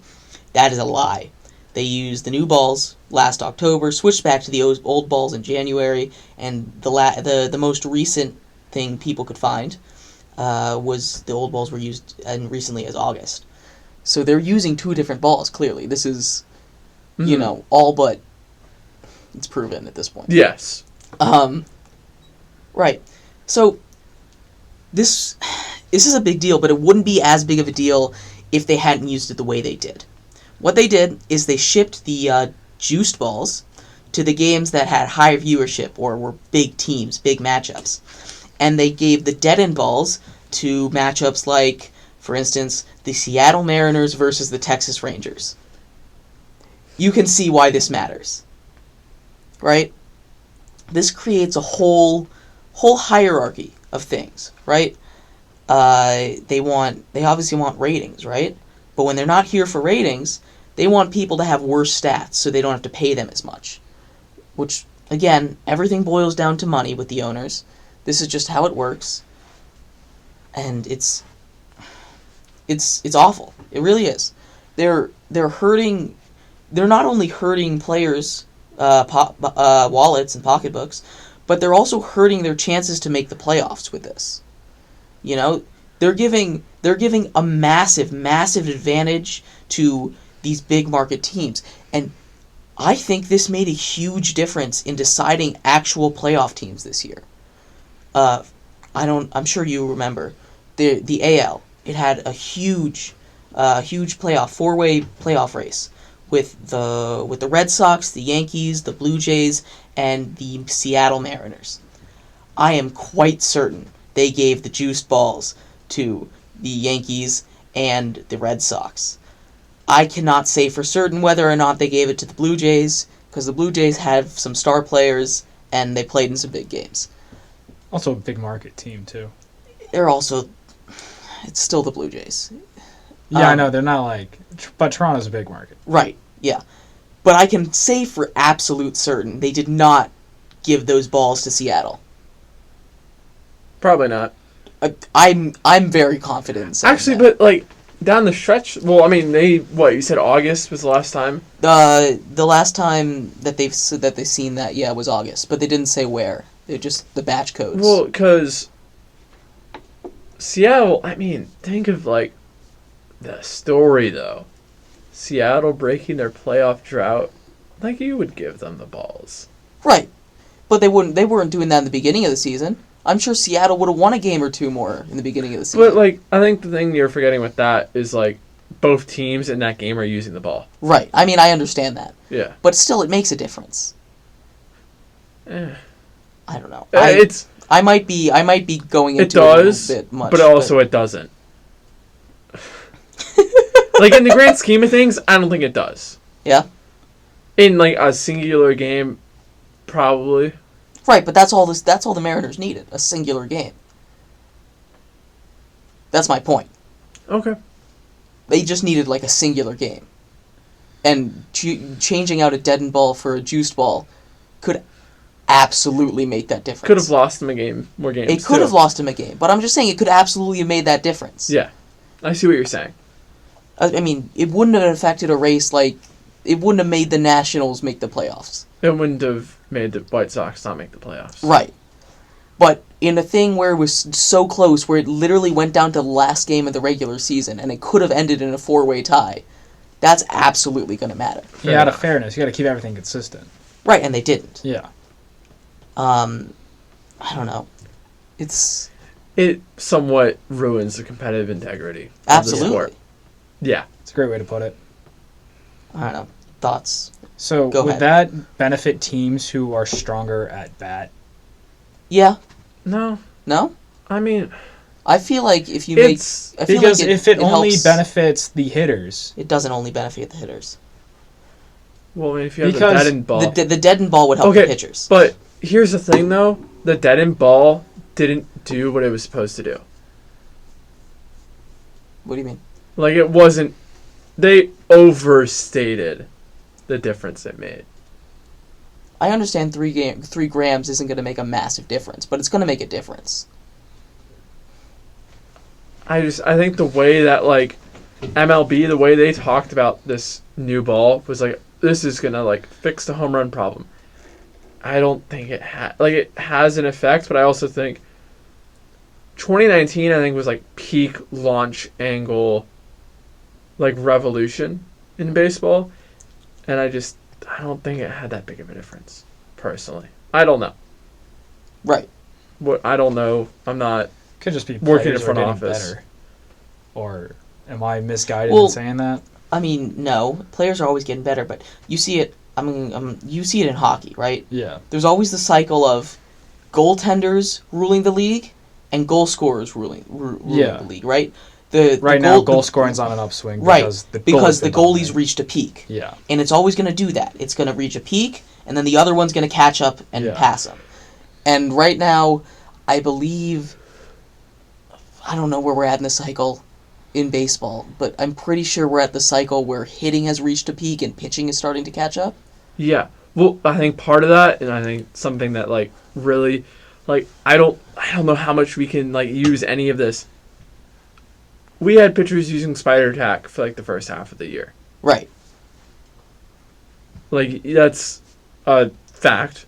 Speaker 1: That is a lie. They used the new balls last October, switched back to the old balls in January, and the most recent thing people could find was the old balls were used recently as August. So they're using 2 different balls, clearly. This is, all but... It's proven at this point.
Speaker 3: Yes.
Speaker 1: Right. So this is a big deal, but it wouldn't be as big of a deal if they hadn't used it the way they did. What they did is they shipped the juiced balls to the games that had high viewership or were big teams, big matchups. And they gave the deadened balls to matchups like, for instance, the Seattle Mariners versus the Texas Rangers. You can see why this matters. Right? This creates a whole hierarchy of things, right? They obviously want ratings, right? But when they're not here for ratings, they want people to have worse stats so they don't have to pay them as much. Which, again, everything boils down to money with the owners. This is just how it works. And it's awful. It really is. They're hurting. They're not only hurting players' wallets and pocketbooks, but they're also hurting their chances to make the playoffs with this. They're giving a massive advantage to these big market teams, and I think this made a huge difference in deciding actual playoff teams this year. I'm sure you remember the AL. It had a huge playoff, 4-way playoff race with the Red Sox, the Yankees, the Blue Jays, and the Seattle Mariners. I am quite certain they gave the juiced balls to the Yankees and the Red Sox. I cannot say for certain whether or not they gave it to the Blue Jays, because the Blue Jays have some star players, and they played in some big games.
Speaker 2: Also a big market team, too.
Speaker 1: It's still the Blue Jays.
Speaker 2: Yeah, I know, they're not but Toronto's a big market.
Speaker 1: Right, yeah. But I can say for absolute certain they did not give those balls to Seattle.
Speaker 3: Probably not.
Speaker 1: I'm very confident in saying
Speaker 3: Actually,
Speaker 1: that.
Speaker 3: but down the stretch, well, I mean, you said August was the last time?
Speaker 1: The last time that they've seen that, was August, but they didn't say where. They're just the batch codes.
Speaker 3: Well, because Seattle, I mean, think of the story though. Seattle breaking their playoff drought, you would give them the balls.
Speaker 1: Right. But they weren't doing that in the beginning of the season. I'm sure Seattle would have won a game or 2 more in the beginning of the season.
Speaker 3: But I think the thing you're forgetting with that is both teams in that game are using the ball.
Speaker 1: Right. I mean, I understand that.
Speaker 3: Yeah.
Speaker 1: But still, it makes a difference.
Speaker 3: Eh.
Speaker 1: I don't know. I might be going
Speaker 3: It
Speaker 1: into it a
Speaker 3: does,
Speaker 1: little bit much,
Speaker 3: but also it doesn't. Like, in the grand scheme of things, I don't think it does.
Speaker 1: Yeah.
Speaker 3: In, like, a singular game, probably.
Speaker 1: Right, but that's all the Mariners needed, a singular game. That's my point.
Speaker 3: Okay.
Speaker 1: They just needed, like, a singular game. And changing out a deadened ball for a juiced ball could absolutely make that difference.
Speaker 3: Could have lost him more games,
Speaker 1: It could have lost him a game, but I'm just saying it could absolutely have made that difference.
Speaker 3: Yeah. I see what you're saying.
Speaker 1: I mean, it wouldn't have affected a race like... It wouldn't have made the Nationals make the playoffs.
Speaker 3: It wouldn't have made the White Sox not make the playoffs.
Speaker 1: Right. But in a thing where it was so close, where it literally went down to the last game of the regular season, and it could have ended in a 4-way tie, that's absolutely going to matter.
Speaker 2: Yeah, out of fairness, you got to keep everything consistent.
Speaker 1: Right, and they didn't.
Speaker 2: Yeah.
Speaker 1: I don't know.
Speaker 3: It somewhat ruins the competitive integrity of
Speaker 1: Absolutely.
Speaker 3: the sport. Yeah.
Speaker 2: It's a great way to put it.
Speaker 1: I don't know. Thoughts?
Speaker 2: So,
Speaker 1: Go
Speaker 2: would
Speaker 1: ahead.
Speaker 2: that benefit teams who are stronger at bat?
Speaker 1: Yeah.
Speaker 3: No.
Speaker 1: No?
Speaker 3: I mean,
Speaker 1: I feel like if you make...
Speaker 3: it's...
Speaker 1: I feel
Speaker 2: Because
Speaker 1: like
Speaker 2: if it only
Speaker 1: helps,
Speaker 2: benefits the hitters...
Speaker 1: It doesn't only benefit the hitters.
Speaker 3: Well, I mean, if you have
Speaker 2: Because
Speaker 3: the deadened ball...
Speaker 1: The deadened ball would help the pitchers.
Speaker 3: But here's the thing, though. The deadened ball didn't do what it was supposed to do.
Speaker 1: What do you mean?
Speaker 3: Like, it wasn't... They overstated the difference it made.
Speaker 1: I understand 3 grams isn't going to make a massive difference, but it's going to make a difference.
Speaker 3: I think the way that, like, MLB, the way they talked about this new ball was like, this is going to, like, fix the home run problem. I don't think it it has an effect, but I also think 2019, I think, was, like, peak launch angle, like, revolution in baseball. And I don't think it had that big of a difference, personally. I don't know.
Speaker 1: Right.
Speaker 3: I don't know. I'm not
Speaker 2: Could just be
Speaker 3: working in
Speaker 2: players are
Speaker 3: front
Speaker 2: getting
Speaker 3: office.
Speaker 2: better. Or am I misguided
Speaker 1: Well,
Speaker 2: in saying that?
Speaker 1: I mean, no. Players are always getting better, but you see it... you see it in hockey, right?
Speaker 2: Yeah.
Speaker 1: There's always the cycle of goaltenders ruling the league and goal scorers ruling the league, right?
Speaker 2: Right now, goal scoring's on an upswing because the
Speaker 1: goalie's reached a peak.
Speaker 2: Yeah.
Speaker 1: And it's always going to do that. It's going to reach a peak, and then the other one's going to catch up and pass them. And right now, I believe... I don't know where we're at in the cycle in baseball, but I'm pretty sure we're at the cycle where hitting has reached a peak and pitching is starting to catch up.
Speaker 3: Yeah. Well, I think part of that, and I think something that, like, really, like, I don't know how much we can, like, use any of this. We had pitchers using spider attack for, like, the first half of the year.
Speaker 1: Right.
Speaker 3: Like, that's a fact.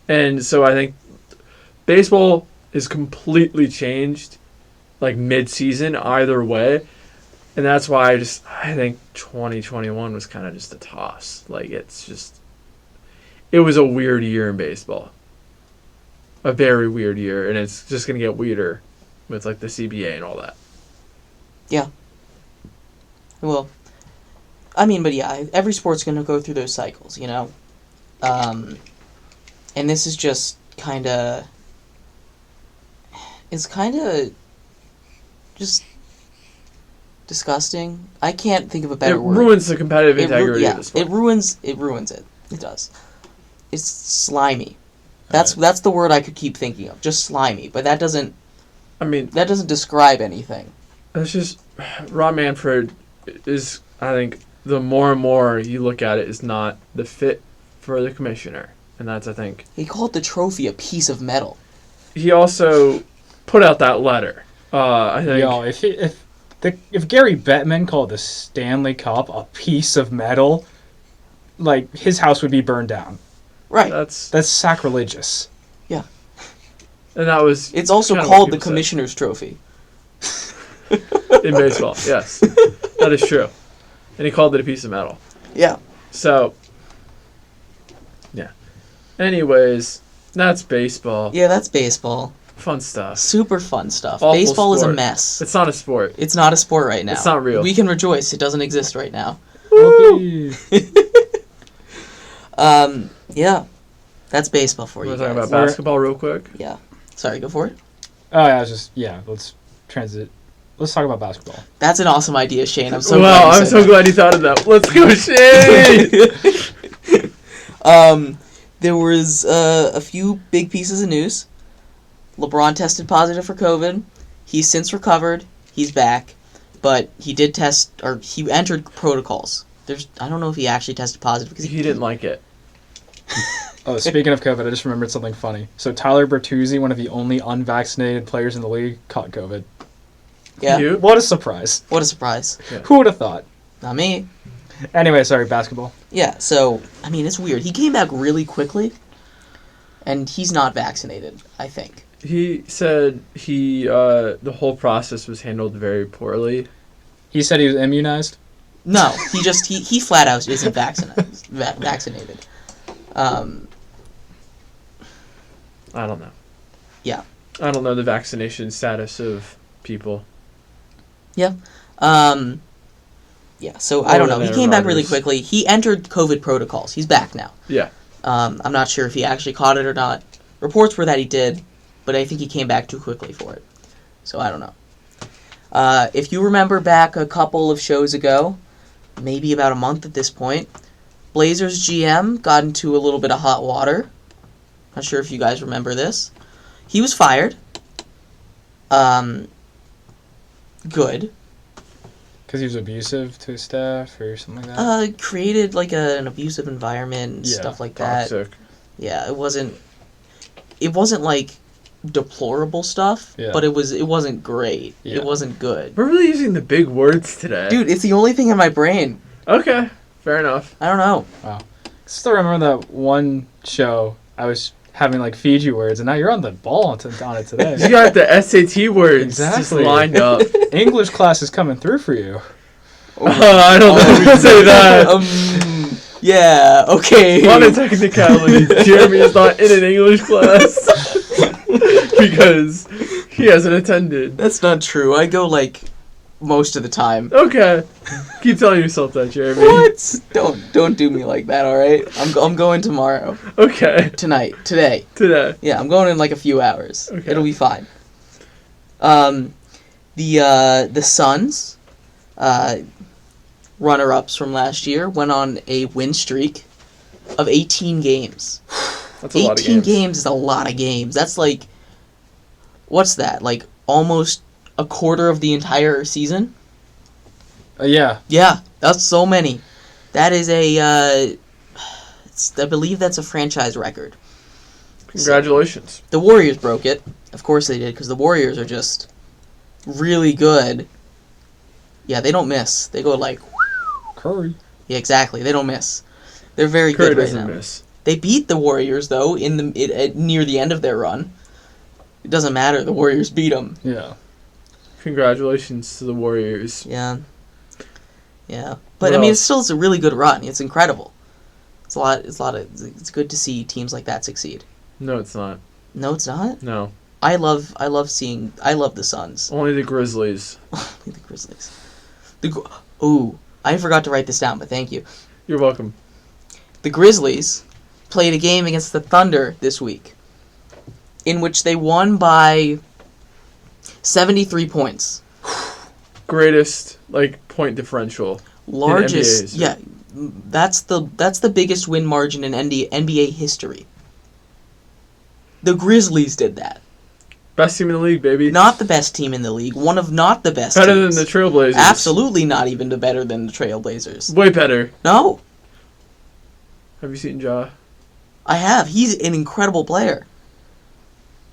Speaker 3: And so I think baseball is completely changed, like, mid-season either way. And that's why I think 2021 was kind of just a toss. Like, it was a weird year in baseball. A very weird year. And it's just going to get weirder with, like, the CBA and all that.
Speaker 1: Yeah. Well, I mean, but yeah, every sport's going to go through those cycles, you know? And this is just kind of... It's kind of just disgusting. I can't think of a better word.
Speaker 3: It ruins the competitive integrity of the sport.
Speaker 1: It ruins it. It does. It's slimy. That's the word I could keep thinking of. Just slimy. But that doesn't describe anything.
Speaker 3: It's just Rob Manfred is, I think, the more and more you look at it, is not the fit for the commissioner. And that's, I think...
Speaker 1: He called the trophy a piece of metal.
Speaker 3: He also put out that letter. I think...
Speaker 2: Yo, if Gary Bettman called the Stanley Cup a piece of metal, like, his house would be burned down.
Speaker 1: Right.
Speaker 2: That's sacrilegious.
Speaker 1: Yeah.
Speaker 3: And that was...
Speaker 1: It's also called the commissioner's trophy.
Speaker 3: In baseball, yes. That is true. And he called it a piece of metal.
Speaker 1: Yeah.
Speaker 3: So, yeah. Anyways, that's baseball.
Speaker 1: Yeah, that's baseball.
Speaker 3: Fun stuff.
Speaker 1: Super fun stuff.
Speaker 3: Awful
Speaker 1: Baseball
Speaker 3: sport.
Speaker 1: is a mess.
Speaker 3: It's not a sport.
Speaker 1: It's not a sport right now.
Speaker 3: It's not real.
Speaker 1: We can rejoice. It doesn't exist right now. Yeah. That's baseball for you
Speaker 3: Want to talk
Speaker 1: guys.
Speaker 3: about basketball real quick?
Speaker 1: Yeah. Sorry, go for it.
Speaker 2: Oh, yeah, let's transit. Let's talk about basketball.
Speaker 1: That's an awesome idea, Shane. I'm so
Speaker 3: glad you thought of that. Let's go, Shane!
Speaker 1: There was a few big pieces of news. LeBron tested positive for COVID. He's since recovered. He's back. But he did he entered protocols. I don't know if he actually tested positive because
Speaker 3: he didn't like it.
Speaker 2: Oh, speaking of COVID, I just remembered something funny. So Tyler Bertuzzi, one of the only unvaccinated players in the league, caught COVID.
Speaker 1: Yeah.
Speaker 3: Cute.
Speaker 2: What a surprise.
Speaker 1: What a surprise.
Speaker 3: Yeah.
Speaker 2: Who would have thought?
Speaker 1: Not me.
Speaker 2: Anyway, sorry, basketball.
Speaker 1: Yeah, so, I mean, it's weird. He came back really quickly, and he's not vaccinated, I think.
Speaker 3: He said the whole process was handled very poorly.
Speaker 2: He said he was immunized?
Speaker 1: No, he flat out isn't vaccinated.
Speaker 3: I don't know.
Speaker 1: Yeah.
Speaker 3: I don't know the vaccination status of people.
Speaker 1: Yeah. Yeah, so I don't know. He came back really quickly. He entered COVID protocols. He's back now.
Speaker 3: Yeah.
Speaker 1: I'm not sure if he actually caught it or not. Reports were that he did, but I think he came back too quickly for it. So I don't know. If you remember back a couple of shows ago, maybe about a month at this point, Blazers GM got into a little bit of hot water. Not sure if you guys remember this. He was fired. Good.
Speaker 2: Because he was abusive to his staff or something like that?
Speaker 1: Created like an abusive environment and stuff like that.
Speaker 3: Toxic.
Speaker 1: Yeah, it wasn't like deplorable stuff, but it wasn't great.
Speaker 2: Yeah.
Speaker 1: It wasn't good.
Speaker 3: We're really using the big words today.
Speaker 1: Dude, it's the only thing in my brain.
Speaker 3: Okay, fair enough.
Speaker 1: I don't know.
Speaker 2: Wow. I still remember that one show I was having like Fiji words, and now you're on the ball on it today.
Speaker 3: You got the SAT words just
Speaker 2: Exactly.
Speaker 3: lined up.
Speaker 2: English class is coming through for you.
Speaker 3: I don't know if you can say that.
Speaker 1: Yeah, okay.
Speaker 3: On a technicality, Jeremy is not in an English class because he hasn't attended.
Speaker 1: That's not true. I go like most of the time.
Speaker 3: Okay, keep telling yourself that, Jeremy.
Speaker 1: What? Don't do me like that, all right? I'm going tomorrow.
Speaker 3: Okay.
Speaker 1: Today. Yeah, I'm going in like a few hours.
Speaker 3: Okay.
Speaker 1: It'll be fine. The Suns, runner-ups from last year, went on a win streak of 18 games.
Speaker 3: That's a lot of
Speaker 1: 18
Speaker 3: games.
Speaker 1: games is a lot of games. That's like, what's that? Like almost a quarter of the entire season?
Speaker 2: Yeah.
Speaker 1: Yeah, that's so many. That is I believe that's a franchise record.
Speaker 3: Congratulations.
Speaker 1: So, the Warriors broke it. Of course they did, because the Warriors are just really good. Yeah, they don't miss. They go like...
Speaker 2: Curry.
Speaker 1: Yeah, exactly. They don't miss. They're very
Speaker 3: Curry
Speaker 1: good right
Speaker 3: doesn't
Speaker 1: now.
Speaker 3: miss.
Speaker 1: They beat the Warriors, though, near the end of their run. It doesn't matter. The Warriors beat them.
Speaker 2: Yeah.
Speaker 3: Congratulations to the Warriors.
Speaker 1: Yeah. Yeah. But, I mean, it's a really good run. It's incredible. It's good to see teams like that succeed.
Speaker 3: No, it's not.
Speaker 1: No, it's not?
Speaker 3: No.
Speaker 1: I love the Suns.
Speaker 3: Only the Grizzlies.
Speaker 1: Only the Grizzlies. I forgot to write this down, but thank you.
Speaker 3: You're welcome.
Speaker 1: The Grizzlies played a game against the Thunder this week, in which they won by 73 points.
Speaker 3: Greatest point differential.
Speaker 1: Largest,
Speaker 3: in NBA history.
Speaker 1: yeah. That's the biggest win margin in NBA history. The Grizzlies did that.
Speaker 3: Best team in the league, baby.
Speaker 1: Not the best team in the league. One of not the best
Speaker 3: Better
Speaker 1: teams.
Speaker 3: than the Trailblazers.
Speaker 1: Absolutely not even better than the Trailblazers.
Speaker 3: Way better.
Speaker 1: No.
Speaker 3: Have you seen Ja?
Speaker 1: I have. He's an incredible player.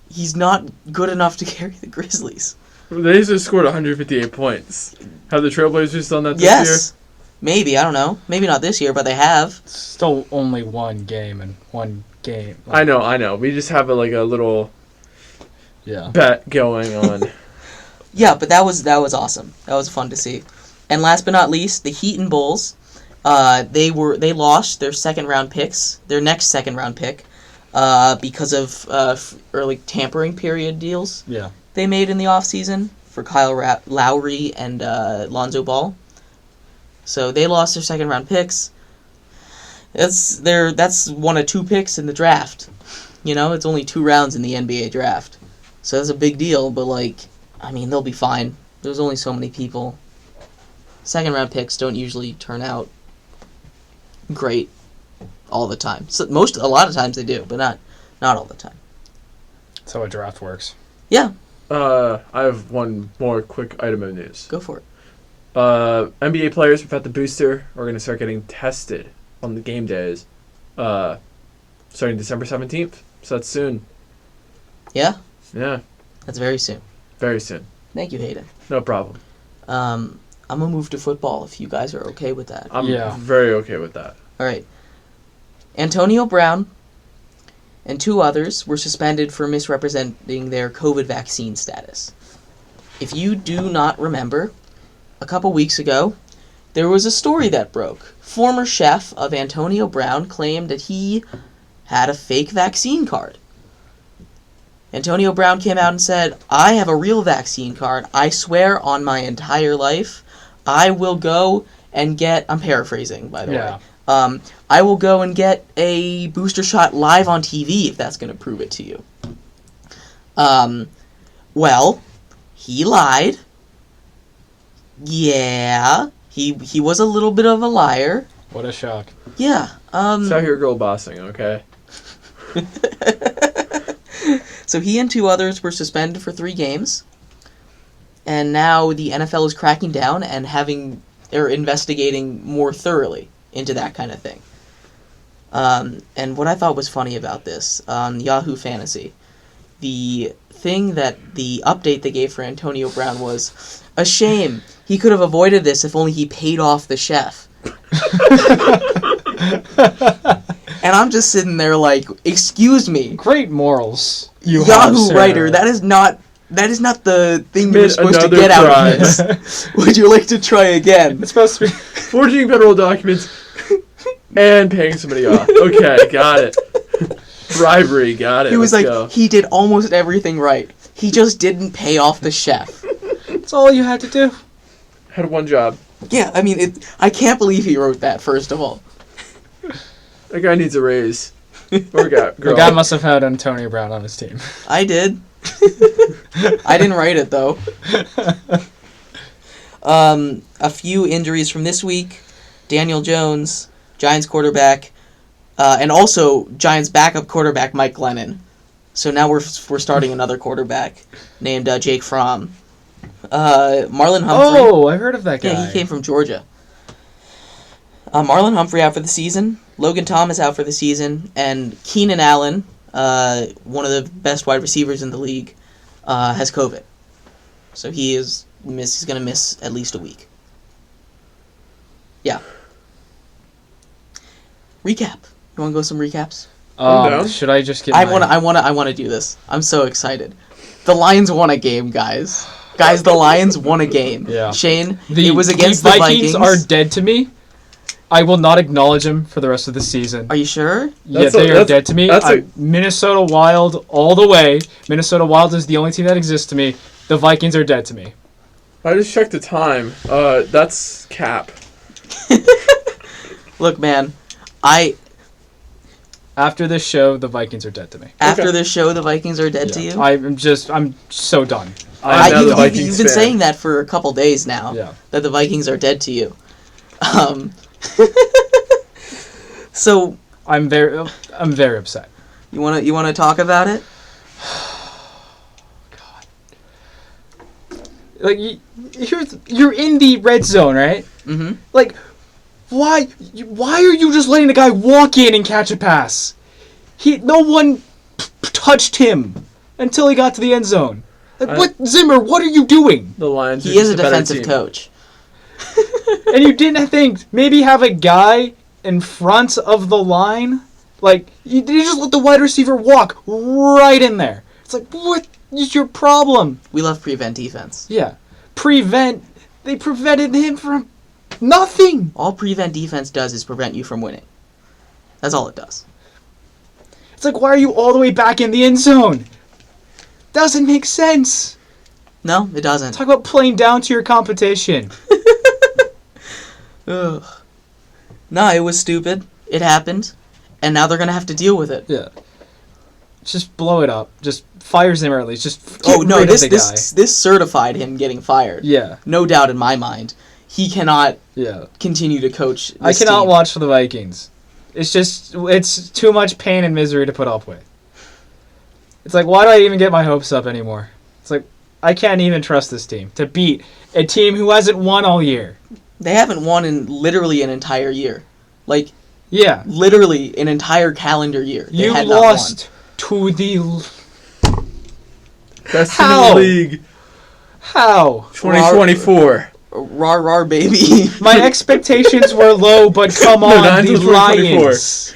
Speaker 1: He's not good enough to carry the Grizzlies.
Speaker 3: They just scored 158 points. Have the Trailblazers done that this
Speaker 1: Yes. Maybe. I don't know. Maybe not this year, but they have.
Speaker 2: Still only one game and one game.
Speaker 3: I know. We just have a little bet going on.
Speaker 1: Yeah, but that was awesome. That was fun to see. And last but not least, the Heat and Bulls. They lost their their next second round pick, because of early tampering period deals.
Speaker 2: Yeah.
Speaker 1: They made in the offseason for Kyle Lowry and Lonzo Ball. So they lost their second round picks. That's one of two picks in the draft. You know, it's only 2 rounds in the NBA draft. So that's a big deal, but, I mean, they'll be fine. There's only so many people. Second-round picks don't usually turn out great all the time. So a lot of times they do, but not all the time.
Speaker 2: That's how a draft works.
Speaker 1: Yeah.
Speaker 3: I have one more quick item of news.
Speaker 1: Go for it.
Speaker 3: NBA players without the booster are going to start getting tested on the game days, starting December 17th. So that's soon.
Speaker 1: Yeah?
Speaker 3: Yeah,
Speaker 1: That's very soon.
Speaker 3: very soon.
Speaker 1: Thank you, Haden.
Speaker 3: No problem.
Speaker 1: I'm going to move to football if you guys are okay with that.
Speaker 3: I'm
Speaker 2: Yeah.
Speaker 3: very okay with that.
Speaker 1: All right. Antonio Brown and 2 others were suspended for misrepresenting their COVID vaccine status. If you do not remember, a couple weeks ago, there was a story that broke. Former chef of Antonio Brown claimed that he had a fake vaccine card. Antonio Brown came out and said, I have a real vaccine card. I swear on my entire life, I will go and get... I'm paraphrasing, by the way. I will go and get a booster shot live on TV if that's going to prove it to you. Well, he lied. Yeah, he was a little bit of a liar.
Speaker 2: What a shock.
Speaker 1: Yeah.
Speaker 3: It's out here girl bossing, okay?
Speaker 1: So he and 2 others were suspended for 3 games. And now the NFL is cracking down and they're investigating more thoroughly into that kind of thing. And what I thought was funny about this, on Yahoo Fantasy, the update they gave for Antonio Brown was, a shame. He could have avoided this if only he paid off the chef. And I'm just sitting there like, excuse me.
Speaker 2: Great morals.
Speaker 1: Yahoo writer, that is not the thing you were supposed to get out of this. Would you like to try again?
Speaker 2: It's supposed to be
Speaker 3: forging federal documents and paying somebody off. Okay, got it. Bribery, got it.
Speaker 1: He was
Speaker 3: Let's go.
Speaker 1: He did almost everything right. He just didn't pay off the chef.
Speaker 2: That's all you had to do.
Speaker 3: Had one job.
Speaker 1: Yeah, I mean, I can't believe he wrote that, first of all.
Speaker 3: That guy needs a raise. Or girl.
Speaker 2: The guy must have had Antonio Brown on his team.
Speaker 1: I did. I didn't write it, though. A few injuries from this week. Daniel Jones, Giants quarterback, and also Giants backup quarterback Mike Glennon. So now we're starting another quarterback named Jake Fromm. Marlon Humphrey.
Speaker 2: Oh, I heard of that guy.
Speaker 1: Yeah, he came from Georgia. Marlon Humphrey out for the season. Logan Thomas out for the season. And Keenan Allen, one of the best wide receivers in the league, has COVID. So he's going to miss at least a week. Yeah. Recap. You want to go some recaps?
Speaker 2: Should I just get
Speaker 1: I want to do this. I'm so excited. The Lions won a game, guys. Guys, the Lions won a game.
Speaker 2: Yeah.
Speaker 1: Shane, it was against the
Speaker 2: Vikings. The Vikings are dead to me. I will not acknowledge them for the rest of the season.
Speaker 1: Are you sure?
Speaker 2: Yeah, they are dead to me. Minnesota Wild all the way. Minnesota Wild is the only team that exists to me. The Vikings are dead to me.
Speaker 3: I just checked the time. That's cap.
Speaker 1: Look, man,
Speaker 2: After this show, the Vikings are dead to me.
Speaker 1: After this show, the Vikings are dead to you?
Speaker 2: I'm so done.
Speaker 1: You've been saying that for a couple days now.
Speaker 2: Yeah.
Speaker 1: That the Vikings are dead to you. So
Speaker 2: I'm very upset.
Speaker 1: You wanna talk about it?
Speaker 2: God. Like you're in the red zone, right?
Speaker 1: Mm-hmm.
Speaker 2: Like why are you just letting the guy walk in and catch a pass? No one touched him until he got to the end zone. Like, Zimmer, what are you doing?
Speaker 3: The Lions.
Speaker 1: He is a defensive coach.
Speaker 2: And you didn't think maybe have a guy in front of the line? Like, you just let the wide receiver walk right in there. It's like, what is your problem?
Speaker 1: We love prevent defense.
Speaker 2: Yeah. They prevented him from nothing.
Speaker 1: All prevent defense does is prevent you from winning. That's all it does.
Speaker 2: It's like, why are you all the way back in the end zone? Doesn't make sense.
Speaker 1: No, it doesn't.
Speaker 2: Talk about playing down to your competition.
Speaker 1: Ugh. No, it was stupid. It happened. And now they're going to have to deal with it.
Speaker 2: Yeah. Just blow it up. Just fire Zimmer at least. Just
Speaker 1: Oh
Speaker 2: get
Speaker 1: no,
Speaker 2: rid of
Speaker 1: this
Speaker 2: the guy.
Speaker 1: this certified him getting fired.
Speaker 2: Yeah,
Speaker 1: No doubt in my mind. He cannot
Speaker 2: yeah.
Speaker 1: continue to coach this
Speaker 2: I cannot
Speaker 1: team.
Speaker 2: watch the Vikings. It's too much pain and misery to put up with. It's like, why do I even get my hopes up anymore? It's like, I can't even trust this team to beat a team who hasn't won all year.
Speaker 1: They haven't won in literally an entire year. Like,
Speaker 2: Yeah.
Speaker 1: literally an entire calendar year. They
Speaker 2: You
Speaker 1: had not
Speaker 2: lost to the...
Speaker 3: Best team in
Speaker 2: How?
Speaker 3: the league.
Speaker 2: How?
Speaker 3: 2024.
Speaker 1: won. Rar, rar, baby.
Speaker 2: My expectations were low, but come
Speaker 3: No,
Speaker 2: on,
Speaker 3: not
Speaker 2: the
Speaker 3: until 2024.
Speaker 2: Lions.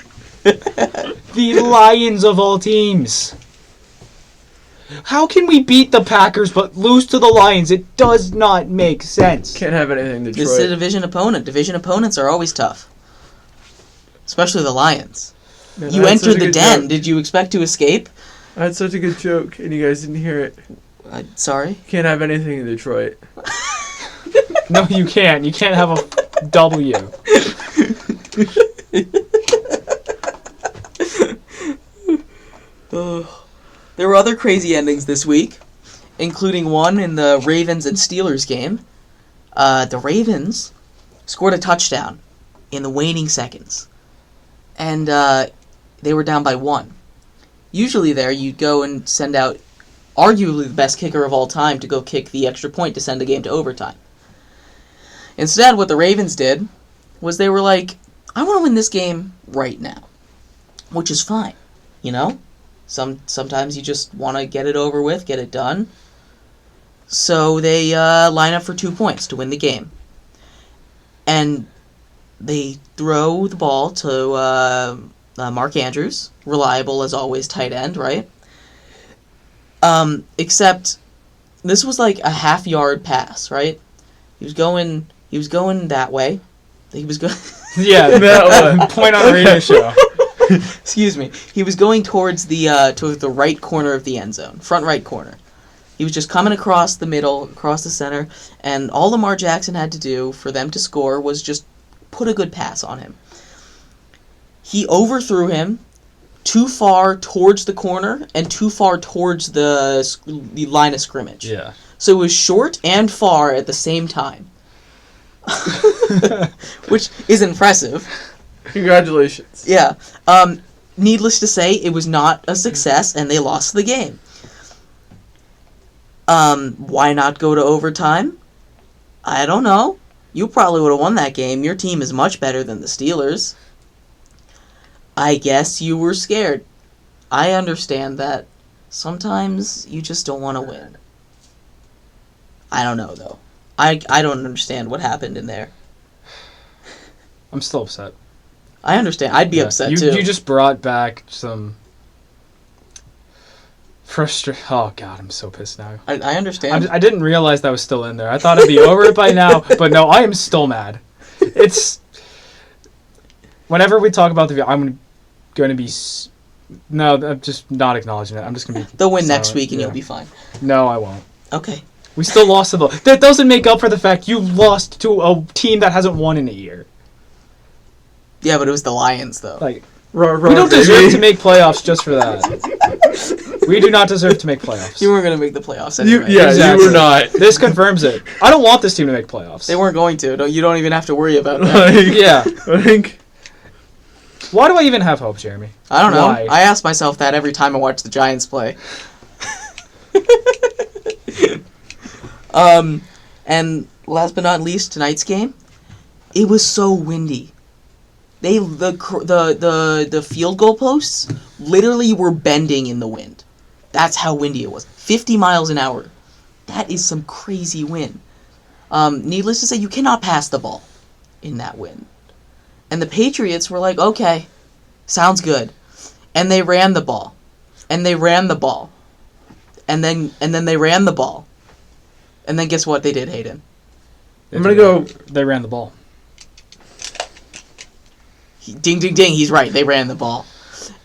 Speaker 2: The Lions of all teams. How can we beat the Packers but lose to the Lions? It does not make sense.
Speaker 3: Can't have anything to
Speaker 1: This is a
Speaker 3: Detroit.
Speaker 1: division opponent. Division opponents are always tough. Especially the Lions.
Speaker 3: Man,
Speaker 1: You
Speaker 3: I had such
Speaker 1: entered
Speaker 3: a
Speaker 1: the
Speaker 3: good
Speaker 1: den.
Speaker 3: joke.
Speaker 1: Did you expect to escape?
Speaker 3: I had such a good joke, and you guys didn't hear it.
Speaker 1: Sorry.
Speaker 3: Can't have anything in Detroit.
Speaker 2: No, you can't. You can't have a W.
Speaker 1: There were other crazy endings this week, including one in the Ravens and Steelers game. The Ravens scored a touchdown in the waning seconds, and they were down by 1. Usually there, you'd go and send out arguably the best kicker of all time to go kick the extra point to send the game to overtime. Instead, what the Ravens did was they were like, I want to win this game right now, which is fine, you know? Sometimes you just want to get it over with, get it done. So they line up for 2 points to win the game. And they throw the ball to Mark Andrews, reliable as always tight end, right? Except this was like a half-yard pass, right? He was going that way. He was going.
Speaker 2: Yeah, that one. Point on the radio show.
Speaker 1: Excuse me. He was going towards the right corner of the end zone, front right corner. He was just coming across the middle, across the center, and all Lamar Jackson had to do for them to score was just put a good pass on him. He overthrew him too far towards the corner and too far towards the line of scrimmage.
Speaker 2: Yeah.
Speaker 1: So it was short and far at the same time. Which is impressive.
Speaker 3: Congratulations.
Speaker 1: Yeah. Needless to say, it was not a success, and they lost the game. Why not go to overtime? I don't know. You probably would have won that game. Your team is much better than the Steelers. I guess you were scared. I understand that. Sometimes you just don't want to win. I don't know, though. I don't understand what happened in there.
Speaker 2: I'm still upset.
Speaker 1: I understand. I'd be upset, too.
Speaker 2: You just brought back some frustration. Oh, God, I'm so pissed now.
Speaker 1: I understand.
Speaker 2: I didn't realize that was still in there. I thought it'd be over it by now, but no, I am still mad. It's... Whenever we talk about the... I'm going to be... No, I'm just not acknowledging it. I'm just going to be...
Speaker 1: They'll win next
Speaker 2: silent.
Speaker 1: week, and
Speaker 2: Yeah.
Speaker 1: you'll be fine.
Speaker 2: No, I won't.
Speaker 1: Okay.
Speaker 2: We still lost to the... That doesn't make up for the fact you lost to a team that hasn't won in a year.
Speaker 1: Yeah, but it was the Lions, though.
Speaker 2: Like,
Speaker 3: Rah, rah,
Speaker 2: we don't
Speaker 3: baby.
Speaker 2: deserve to make playoffs just for that. We do not deserve to make playoffs.
Speaker 1: You weren't going to make the playoffs
Speaker 3: You,
Speaker 1: anyway.
Speaker 3: yeah,
Speaker 2: Exactly.
Speaker 3: you were not.
Speaker 2: This confirms it. I don't want this team to make playoffs.
Speaker 1: They weren't going to. You don't even have to worry about that.
Speaker 3: Like,
Speaker 2: Yeah.
Speaker 3: I think
Speaker 2: Why do I even have hope, Jeremy?
Speaker 1: I don't know.
Speaker 2: Why?
Speaker 1: I ask myself that every time I watch the Giants play. And last but not least, tonight's game, it was so windy. The field goal posts literally were bending in the wind. That's how windy it was. 50 miles an hour. That is some crazy wind. Needless to say, you cannot pass the ball in that wind. And the Patriots were like, okay, sounds good. And they ran the ball. And they ran the ball. And then they ran the ball. And then guess what they did, Haden?
Speaker 3: I'm going to go...
Speaker 2: They ran the ball.
Speaker 1: Ding, ding, ding, he's right. They ran the ball.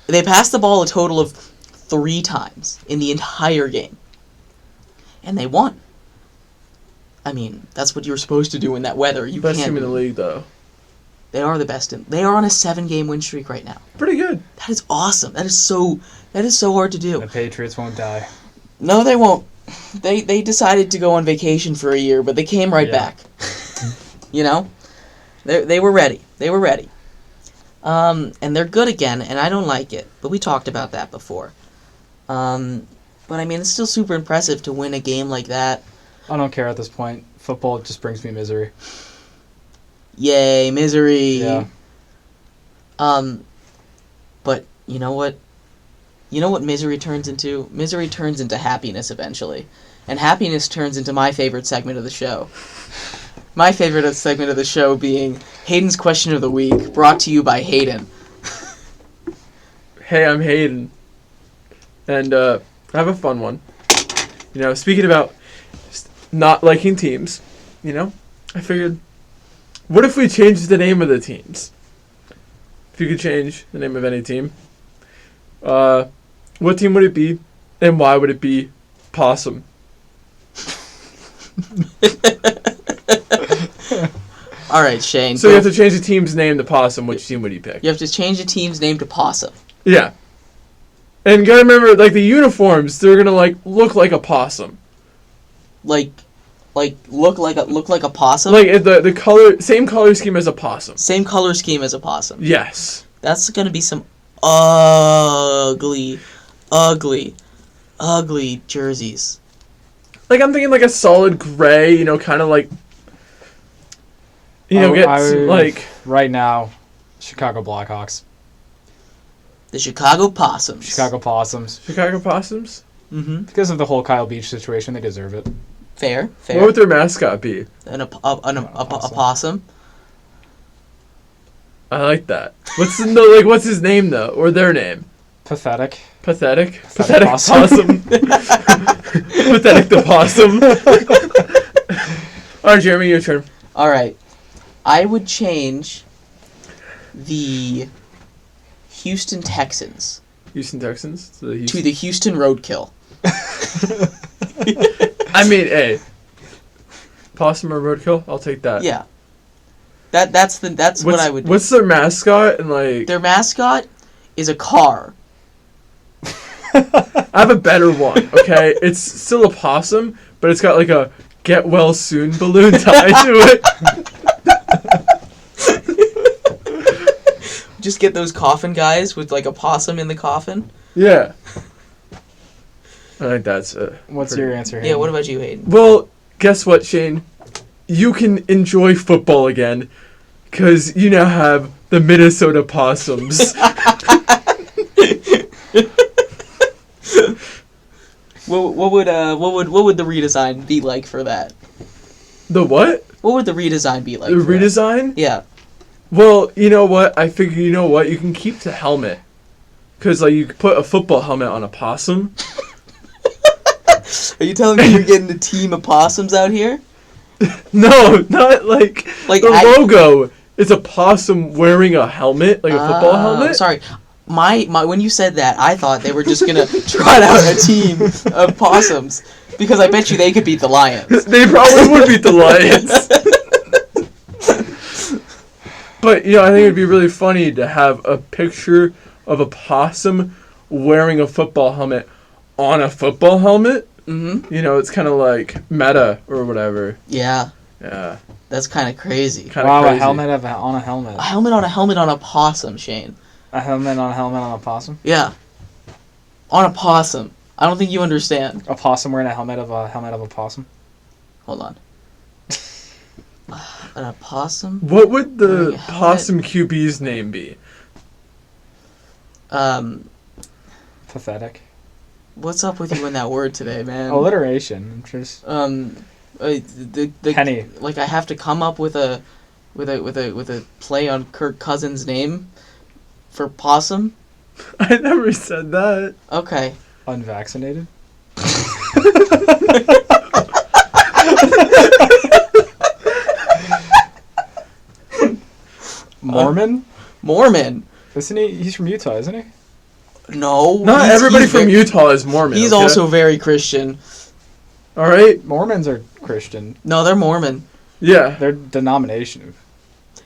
Speaker 1: They passed the ball a total of 3 times in the entire game. And they won. I mean, that's what you're supposed to do in that weather.
Speaker 3: Best team in the league, though.
Speaker 1: They are the best. They are on a 7-game win streak right now.
Speaker 3: Pretty good.
Speaker 1: That is awesome. That is so hard to do.
Speaker 2: The Patriots won't die.
Speaker 1: No, they won't. They decided to go on vacation for a year, but they came right back. You know? They were ready. They were ready. And they're good again, and I don't like it. But we talked about that before. But I mean, it's still super impressive to win a game like that.
Speaker 2: I don't care at this point. Football just brings me misery.
Speaker 1: Yay, misery.
Speaker 2: Yeah.
Speaker 1: But you know what? You know what misery turns into? Misery turns into happiness eventually. And happiness turns into my favorite segment of the show. My favorite segment of the show being Haden's Question of the Week, brought to you by Haden.
Speaker 3: Hey, I'm Haden. And I have a fun one. You know, speaking about not liking teams, you know, I figured, what if we changed the name of the teams? If you could change the name of any team, what team would it be, and why would it be Possum?
Speaker 1: All right, Shane.
Speaker 3: So you have to change the team's name to Possum. Which team would you pick?
Speaker 1: You have to change the team's name to Possum.
Speaker 3: Yeah. And you gotta remember, like, the uniforms, they're gonna, like, look like a possum.
Speaker 1: Like look like a possum.
Speaker 3: Like the color, same color scheme as a possum.
Speaker 1: Same color scheme as a possum.
Speaker 3: Yes.
Speaker 1: That's gonna be some ugly jerseys.
Speaker 3: Like, I'm thinking like a solid gray, you know, kind of like, you know, like
Speaker 2: right now, Chicago Blackhawks.
Speaker 1: The Chicago Possums.
Speaker 2: Chicago Possums.
Speaker 3: Chicago Possums.
Speaker 1: Mm-hmm.
Speaker 2: Because of the whole Kyle Beach situation, they deserve it.
Speaker 1: Fair.
Speaker 3: What would their mascot be?
Speaker 1: A possum.
Speaker 3: I like that. What's his name though, or their name?
Speaker 2: Pathetic.
Speaker 3: Pathetic
Speaker 2: Possum.
Speaker 3: Pathetic the possum. All right, Jeremy, your turn.
Speaker 1: All right, I would change the Houston Texans.
Speaker 3: Houston Texans
Speaker 1: to the Houston Roadkill.
Speaker 3: I mean, hey, possum or roadkill? I'll take that.
Speaker 1: Yeah. That's what I would do.
Speaker 3: What's their mascot and like?
Speaker 1: Their mascot is a car.
Speaker 3: I have a better one. Okay, it's still a possum, but it's got like a get well soon balloon tied to it.
Speaker 1: Just get those coffin guys with like a possum in the coffin.
Speaker 3: Yeah. I think that's
Speaker 2: What's your answer, Hayden?
Speaker 1: Yeah, what about you, Hayden?
Speaker 3: Well, guess what, Shane? You can enjoy football again, because you now have the Minnesota Possums.
Speaker 1: What would the redesign be like for that?
Speaker 3: The what?
Speaker 1: What would the redesign be like?
Speaker 3: The redesign?
Speaker 1: Yeah.
Speaker 3: Well, you know what? I figure, you know what? You can keep the helmet. Because, like, you could put a football helmet on a possum.
Speaker 1: Are you telling me you're getting a team of possums out here?
Speaker 3: No, not like the logo is a possum wearing a helmet, like a football helmet.
Speaker 1: Sorry. My when you said that, I thought they were just going to trot out a team of possums. Because I bet you they could beat the Lions.
Speaker 3: They probably would beat the Lions. But, you know, I think it would be really funny to have a picture of a possum wearing a football helmet on a football helmet.
Speaker 1: Mm-hmm.
Speaker 3: You know, it's kind of like meta or whatever.
Speaker 1: Yeah.
Speaker 3: Yeah.
Speaker 1: That's kind of crazy.
Speaker 2: Wow, crazy. A helmet on a helmet.
Speaker 1: A helmet on a helmet on a possum, Shane.
Speaker 2: A helmet on a helmet on a possum?
Speaker 1: Yeah. On a possum. I don't think you understand.
Speaker 2: A possum wearing a helmet of a possum?
Speaker 1: Hold on. An opossum?
Speaker 3: What would the possum QB's name be?
Speaker 2: Pathetic.
Speaker 1: What's up with you in that word today, man?
Speaker 2: Alliteration. I'm just
Speaker 1: the
Speaker 2: Penny.
Speaker 1: Like I have to come up with a play on Kirk Cousins' name for possum.
Speaker 3: I never said that.
Speaker 1: Okay.
Speaker 2: Unvaccinated. Mormon? Isn't he? He's from Utah, isn't he?
Speaker 1: No.
Speaker 3: Not everybody from Utah is Mormon.
Speaker 1: He's also very Christian.
Speaker 3: All right.
Speaker 2: Mormons are Christian.
Speaker 1: No, they're Mormon.
Speaker 3: Yeah.
Speaker 2: They're denomination.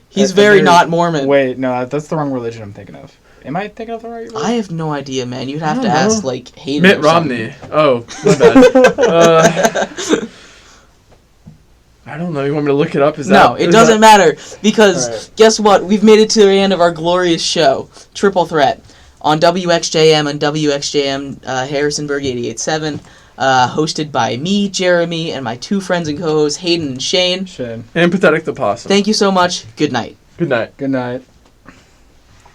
Speaker 1: He's very not Mormon.
Speaker 2: Wait, no, that's the wrong religion I'm thinking of. Am I thinking of the right word?
Speaker 1: I have no idea, man. You'd have to
Speaker 3: don't
Speaker 1: ask
Speaker 3: know.
Speaker 1: like Haden.
Speaker 3: Mitt
Speaker 1: or something.
Speaker 3: Romney. Oh, my bad. I don't know. You want me to look it up?
Speaker 1: No, it doesn't matter because
Speaker 3: Alright.
Speaker 1: guess what? We've made it to the end of our glorious show, Triple Threat, on WXJM and WXJM Harrisonburg 88.7, hosted by me, Jeremy, and my two friends and co-hosts, Haden and Shane.
Speaker 2: Shane.
Speaker 3: And Pathetic the Possum.
Speaker 1: Thank you so much. Good night.
Speaker 3: Good night.
Speaker 2: Good night.